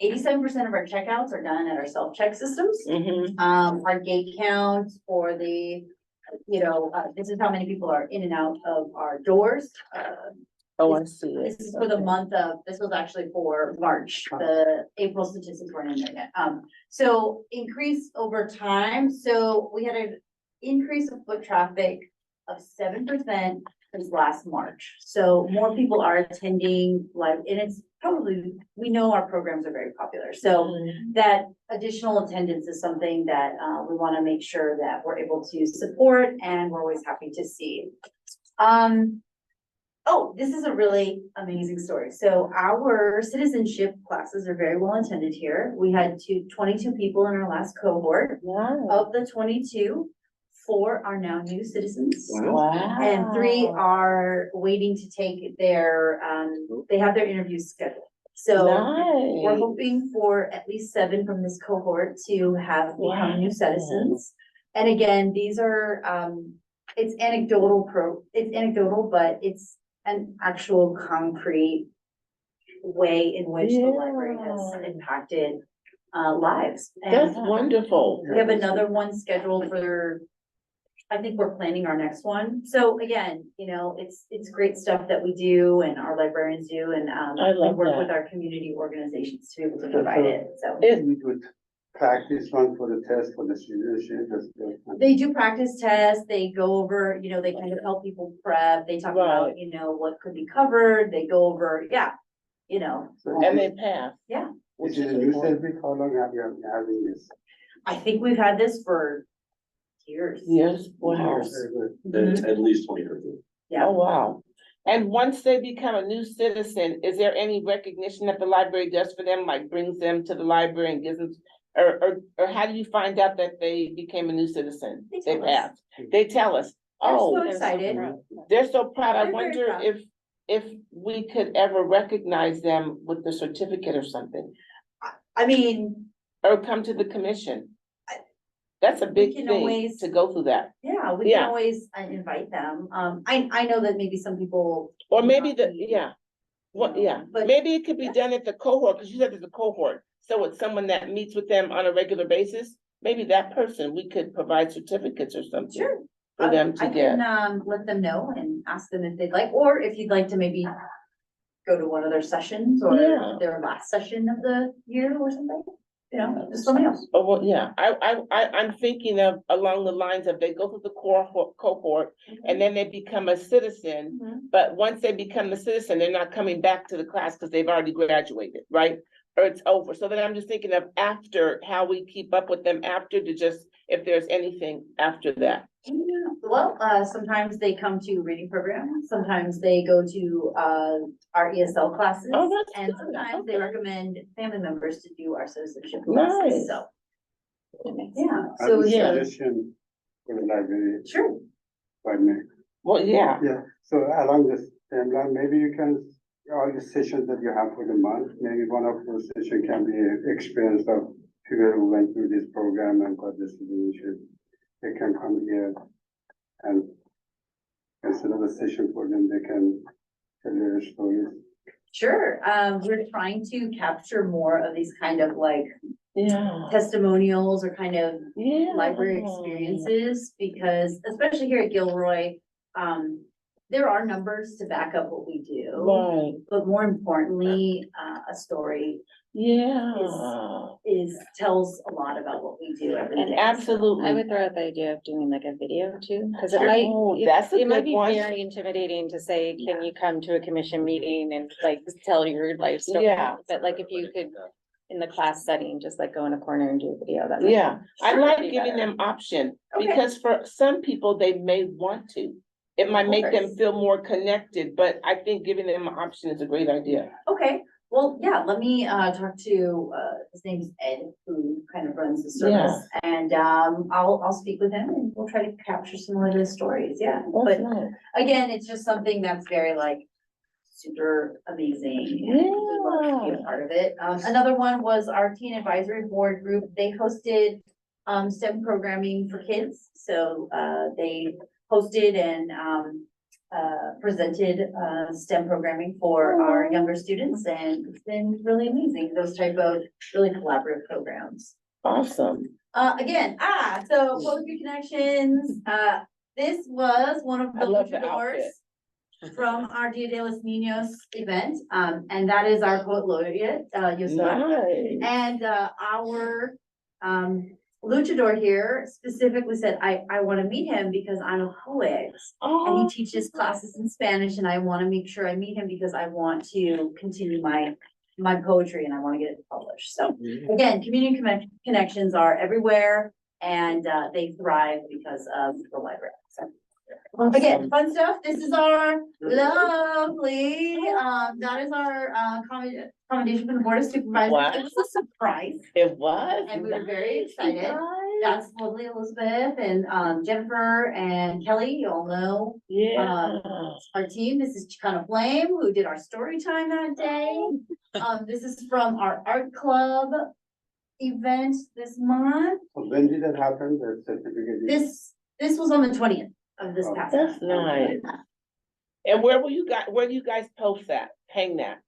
87% of our checkouts are done at our self-check systems. Mhm. Our gate count for the, this is how many people are in and out of our doors. Oh, I see it. This is for the month of, this was actually for March, the April statistics weren't in there yet. So increase over time, so we had an increase of foot traffic of 7% since last March. So more people are attending and it's probably, we know our programs are very popular, so that additional attendance is something that, we wanna make sure that we're able to support, and we're always happy to see. Oh, this is a really amazing story. So our citizenship classes are very well attended here. We had 22 people in our last cohort. Wow. Of the 22, 4 are now new citizens. Wow. And 3 are waiting to take their, they have their interviews scheduled. So we're Nice. hoping for at least 7 from this cohort to have become new Wow. citizens. And again, these are, it's anecdotal, but it's an actual concrete way in which the library has Yeah. impacted lives. That's And wonderful. we have another one scheduled for, I think we're planning our next one. So again, it's great stuff that we do and our librarians do, and I we love work that. with our community organizations to be able to provide it, so. We would practice one for the test for the citizenship. They do practice tests, they go over, they kind of help people prep, they talk about, Right. what could be covered, they go over, And they pass. Which is a new service, how long have you been having this? I think we've had this for years. Yes, wow. Very good. At least 20 or so. Yeah. Oh, wow. And once they become a new citizen, is there any recognition that the library does for them, like brings them to the library and gives them? Or how do you find out that they became a new citizen? They They tell us. passed. They tell us. They're so Oh, excited. they're so proud. I They're very wonder proud. if we could ever recognize them with the certificate or something, I mean, or come to the commission. That's a big can thing always- to go through that. yeah, we can Yeah. always invite them. I know that maybe some people. Or may maybe not the, be, yeah. What, yeah, But maybe it could be yeah. done at the cohort, because you said there's a cohort, so it's someone that meets with them on a regular basis. maybe that person, we could provide certificates or something. Sure. For them to I get. can, let them know and ask them if they'd like, or if you'd like to maybe go to one of their sessions or Yeah. their last session of the year or something, you know, just let me know. Oh, well, yeah, I'm thinking of along the lines of they go through the cohort and then they become a citizen. Mhm. But once they become a citizen, they're not coming back to the class because they've already graduated, right? Or it's over. So then I'm just thinking of after, how we keep up with them after to just, if there's anything after that. Well, sometimes they come to reading programs, sometimes they go to, our ESL classes. Oh, that's And good. sometimes they Okay. recommend family members to do our citizenship Nice. classes, so. Yeah, I so, have a yeah. suggestion for the library, sure, if I may. Well, yeah, Yeah, so along this timeline, maybe you can, all the sessions that you have for the month, maybe one of those sessions can be experience of people who went through this program and got this citizenship. They can come here and instead of a session for them, they can tell their stories. sure. We're trying to capture more of these kind of like yeah, testimonials or kind of yeah. library experiences, because especially here at Gilroy, there are numbers to back up what we do. Right, But more importantly, a story yeah. tells a lot about what we do every And day. Absolutely. I would throw out the idea of doing like a video too, because it Oh, might, that's a it might good be one. very intimidating to say, can you come to a commission meeting and like tell your life story? Yeah. But like if you could, in the class setting, just like go in a corner and do a video, that might. Yeah, I Sure, like be giving better. them option, Okay. because for some people, they may want to. It might make them course. feel more connected, but I think giving them an option is a great idea. Okay, well, yeah, let me talk to his name's Ed, who kind of runs the Yeah. service. And I'll speak with him and we'll try to capture some more of those stories, yeah. That's But nice. again, it's just something that's very like super amazing. and we love to be a part of it. Another one was our teen advisory board group. They hosted STEM programming for kids. So they hosted and presented STEM programming for our younger students, and it's been really amazing, those type of really collaborative programs. Awesome. Again, so Poetry Connections, this was one of I the love the luchadors outfit. from our Dia de los Niños event, and that is our poet laureate, Yusuf. Nice. And our luchador here specifically said, I want to meet him because I'm a poet. And Oh, he teaches classes in Spanish, and I want to make sure I meet him because I want to continue my poetry and I want to get it published. So again, community connections are everywhere, and they thrive because of the library. So again, fun stuff. This is our lovely, that is our commendation from the Board of Supervisors. Wow. It was a surprise, it was. and we were very Nice, excited. you guys. That's lovely Elizabeth and Jennifer and Kelly, you all know Yeah. our team. This is Chicana Flame, who did our story time that day. This is from our art club event this month. So when did that happen, the certificate? This was on the 20th of this past. That's month. nice. And where do you guys post that, hang that?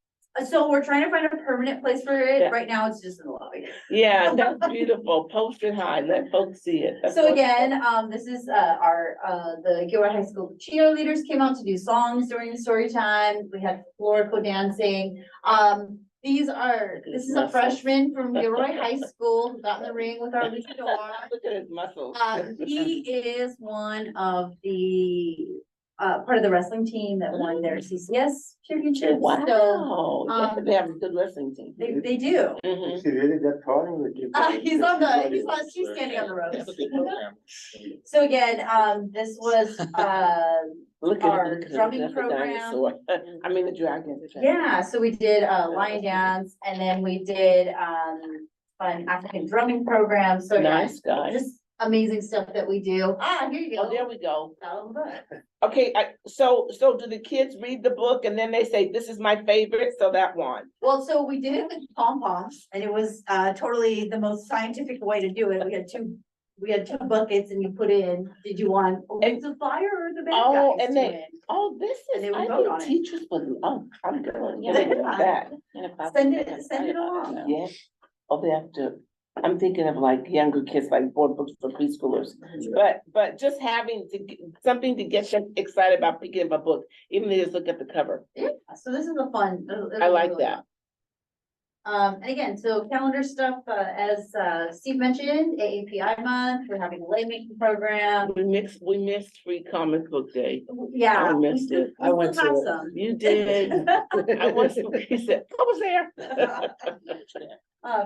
So we're trying to find a permanent place for it. Yeah. Right now, it's just in the lobby. Yeah, that's beautiful. Post it high, let folks see it. That's So wonderful. again, this is the Gilroy High School cheerleaders came out to do songs during the story time. We had Florico dancing. This is a freshman from Gilroy High School who got in the ring with our luchador. Look at his muscles. He is one of the part of the wrestling team that won their CCS championship. So Wow, yeah, um, they have a good wrestling team. they do. Mhm. Is he really that tall? Or She's standing on the ropes. So again, this was, Look our at him, drumming that's a program. dinosaur. I mean, the dragon. yeah, so we did lion dance, and then we did an African drumming program, so yeah, Nice, guys. just amazing stuff that we do. Here you Oh, there go. we go. Out of the book. Okay, so do the kids read the book and then they say, this is my favorite, so that one? Well, so we did it with pom-poms, and it was totally the most scientific way to do it. We had two buckets, and you put in, did you want wings of fire or the bad Oh, guys and to they- win? Oh, this And they is, would I vote on think it. teachers would, I'm going, Yeah. yeah, that, In a class. Send it along. yeah. Oh, they have to, I'm thinking of like younger kids, like board books for preschoolers. But just having something to get them excited about picking up a book, even if they just look at the cover. Yeah, so this is a fun. I like that. And again, so calendar stuff, as Steve mentioned, AAPI month, we're having a late making program. We missed Free Comic Book Day. Yeah. I we missed still- it. we I went still have to it. some. You did. I was, he said, I was there.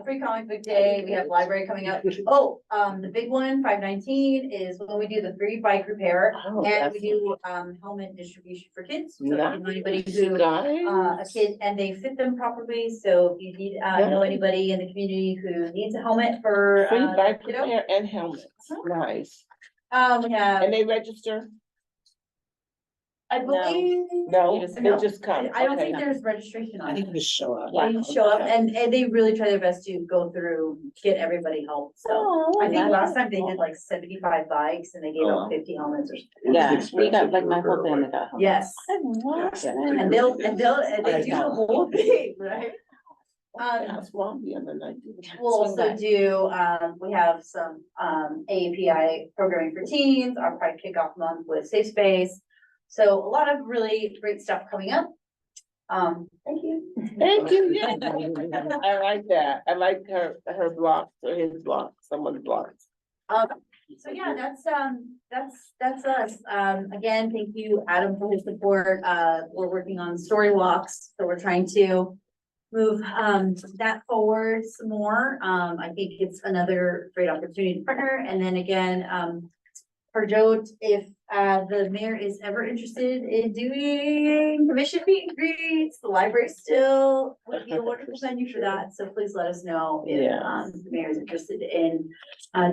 Free comic book day, we have library coming up. Oh, the big one, 5/19, is when we do the free bike repair. Oh, And we that's do, helmet distribution for kids. So if you know nice, anybody you who, a guys. kid, and they fit them properly, so if you need, know anybody in the community who needs a helmet for, Free bike kiddo. repair and helmets. Nice. We have, And they register? I believe. No, You just- they just come. I don't think Okay. there's registration I on think it. you just show up. They just show up and they really try their best to go through, get everybody help, so. Oh, I think that's last time they did wonderful. like 75 bikes and they gave out 50 helmets or something. Yeah, It's we got, expensive like, to my whole repair a family bike. got home. Yes, I love that. and they do the whole thing, right? That's wrong, the other night. We'll also do, we have some, AAPI programming for teens, our Pride Kickoff Month with Safe Space. So a lot of really great stuff coming up. Thank you. Thank you, yeah. I like that. I like her blocks or his blocks, someone's blocks. So yeah, that's us. Again, thank you, Adam, for his support. We're working on story walks, so we're trying to move, that forward some more. I think it's another great opportunity to partner. And then again, for Joe, if, the mayor is ever interested in doing commission meet and greets, the library still would be a wonderful venue for that. So please let us know if, Yeah. the mayor is interested in,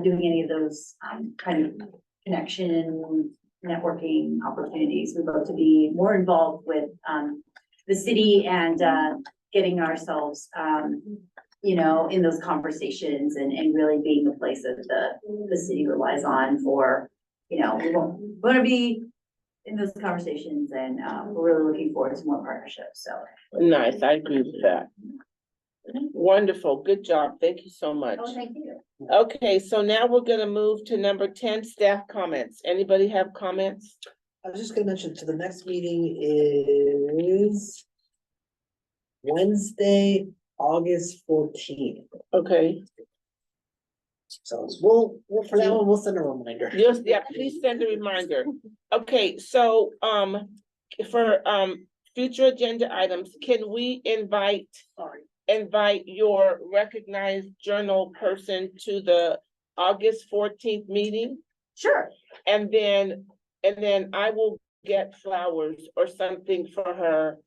doing any of those, kind of connection, networking opportunities. We'd love to be more involved with, the city and, getting ourselves, you know, in those conversations and really being the place that the city relies on for, you know, we want to be in those conversations and, we're really looking forward to more partnerships, so. Nice, I agree with that. Wonderful, good job. Thank you so much. Oh, thank you. Okay, so now we're gonna move to number 10, staff comments. Anybody have comments? I was just gonna mention, so the next meeting is Wednesday, August 14th. Okay, So we'll, for that one, we'll send a reminder. yes, yeah, please send a reminder. Okay, so, for, future agenda items, can we invite your recognized journal person to the August 14th meeting? Sure. And then I will get flowers or something for her.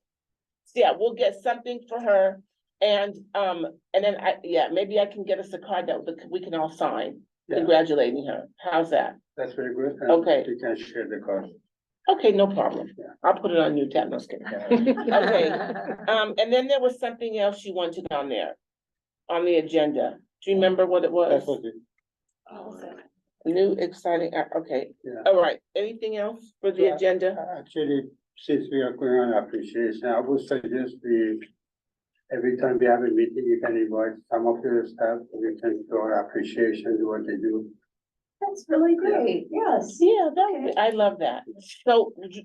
Yeah, we'll get something for her and then maybe I can get us a card that we can all sign, Yeah. congratulating her. How's that? That's very good. and Okay. You can share the card. Okay, no problem. Yeah. I'll put it on new tab, no, just kidding. Okay, and then there was something else you wanted on there, on the agenda. Do you remember what it That's was? okay. New, exciting, okay, Yeah. all right. Anything else for the Yeah. agenda? Actually, since we are going on appreciation, I would suggest every time we have a meeting, you can invite some of your staff, we can show our appreciation to what they do. That's really great, yes. Yeah, I love that. So, did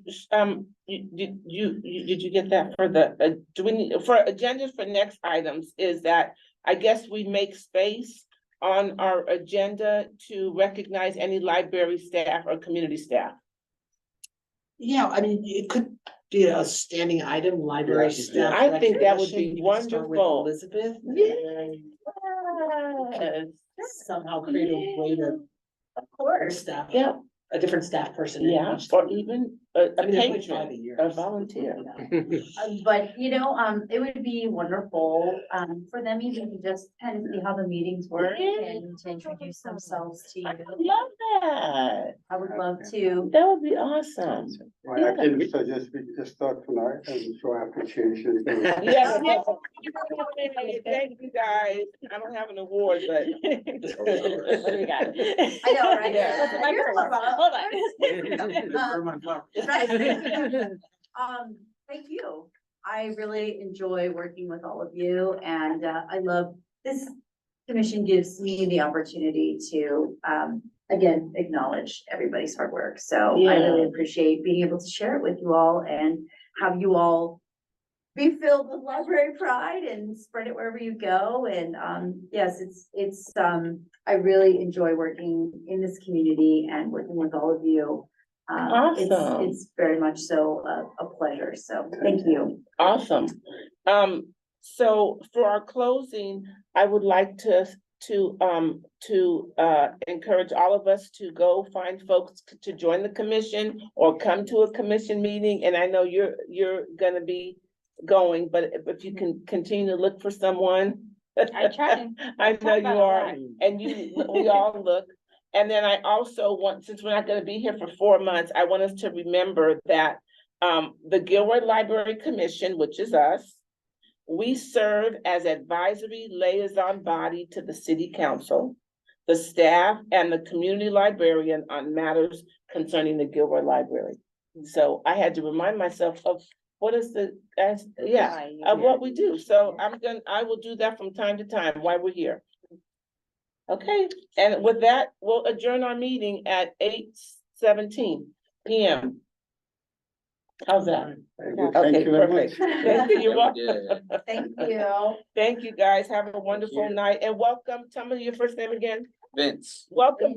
you get that for the, do we need, for agendas for next items, is that, I guess we make space on our agenda to recognize any library staff or community staff? Yeah, I mean, it could be a standing item, library Yeah. staff. I think that would recognition. be You can start with wonderful. Elizabeth. Yes. Somehow create a way to. Of course. Staff, Yeah, a different staff person. in yeah, each or team. even a I mean, there's like 5 patron, a year. a volunteer. But, you know, it would be wonderful, for them even to just kind of see how the meetings work and to introduce themselves to I you. love that. I would love to. That would be awesome. Well, actually, we suggest we just start tonight and show appreciation. to- Yes, yes. Thank you, guys. I don't have an award, but. What do we got? I know, right? Yeah. Here's one, Rob. Hold on. Right. Thank you. I really enjoy working with all of you and, I love this. commission gives me the opportunity to, again, acknowledge everybody's hard work. So I really appreciate being able to share it with you all and have you all be filled with library pride and spread it wherever you go. And, yes, I really enjoy working in this community and working with all of you. Awesome. It's very much so a pleasure. So thank you. Awesome. So for our closing, I would like to encourage all of us to go find folks to join the commission or come to a commission meeting. And I know you're gonna be going, but if you can continue to look for someone. I try. I know Talk you about it a are, lot. and we all look. And then I also want, since we're not gonna be here for 4 months, I want us to remember that the Gilroy Library Commission, which is us, we serve as advisory liaison body to the city council, the staff, and the community librarian on matters concerning the Gilroy Library. So I had to remind myself of what is of what we do. So I will do that from time to time while we're here. Okay, and with that, we'll adjourn our meeting at 8:17 PM. How's that? Okay, perfect. Thank you. You're welcome. Thank you. Thank you, guys. Have a wonderful night and welcome. Tell me your first name again. Vince. Welcome.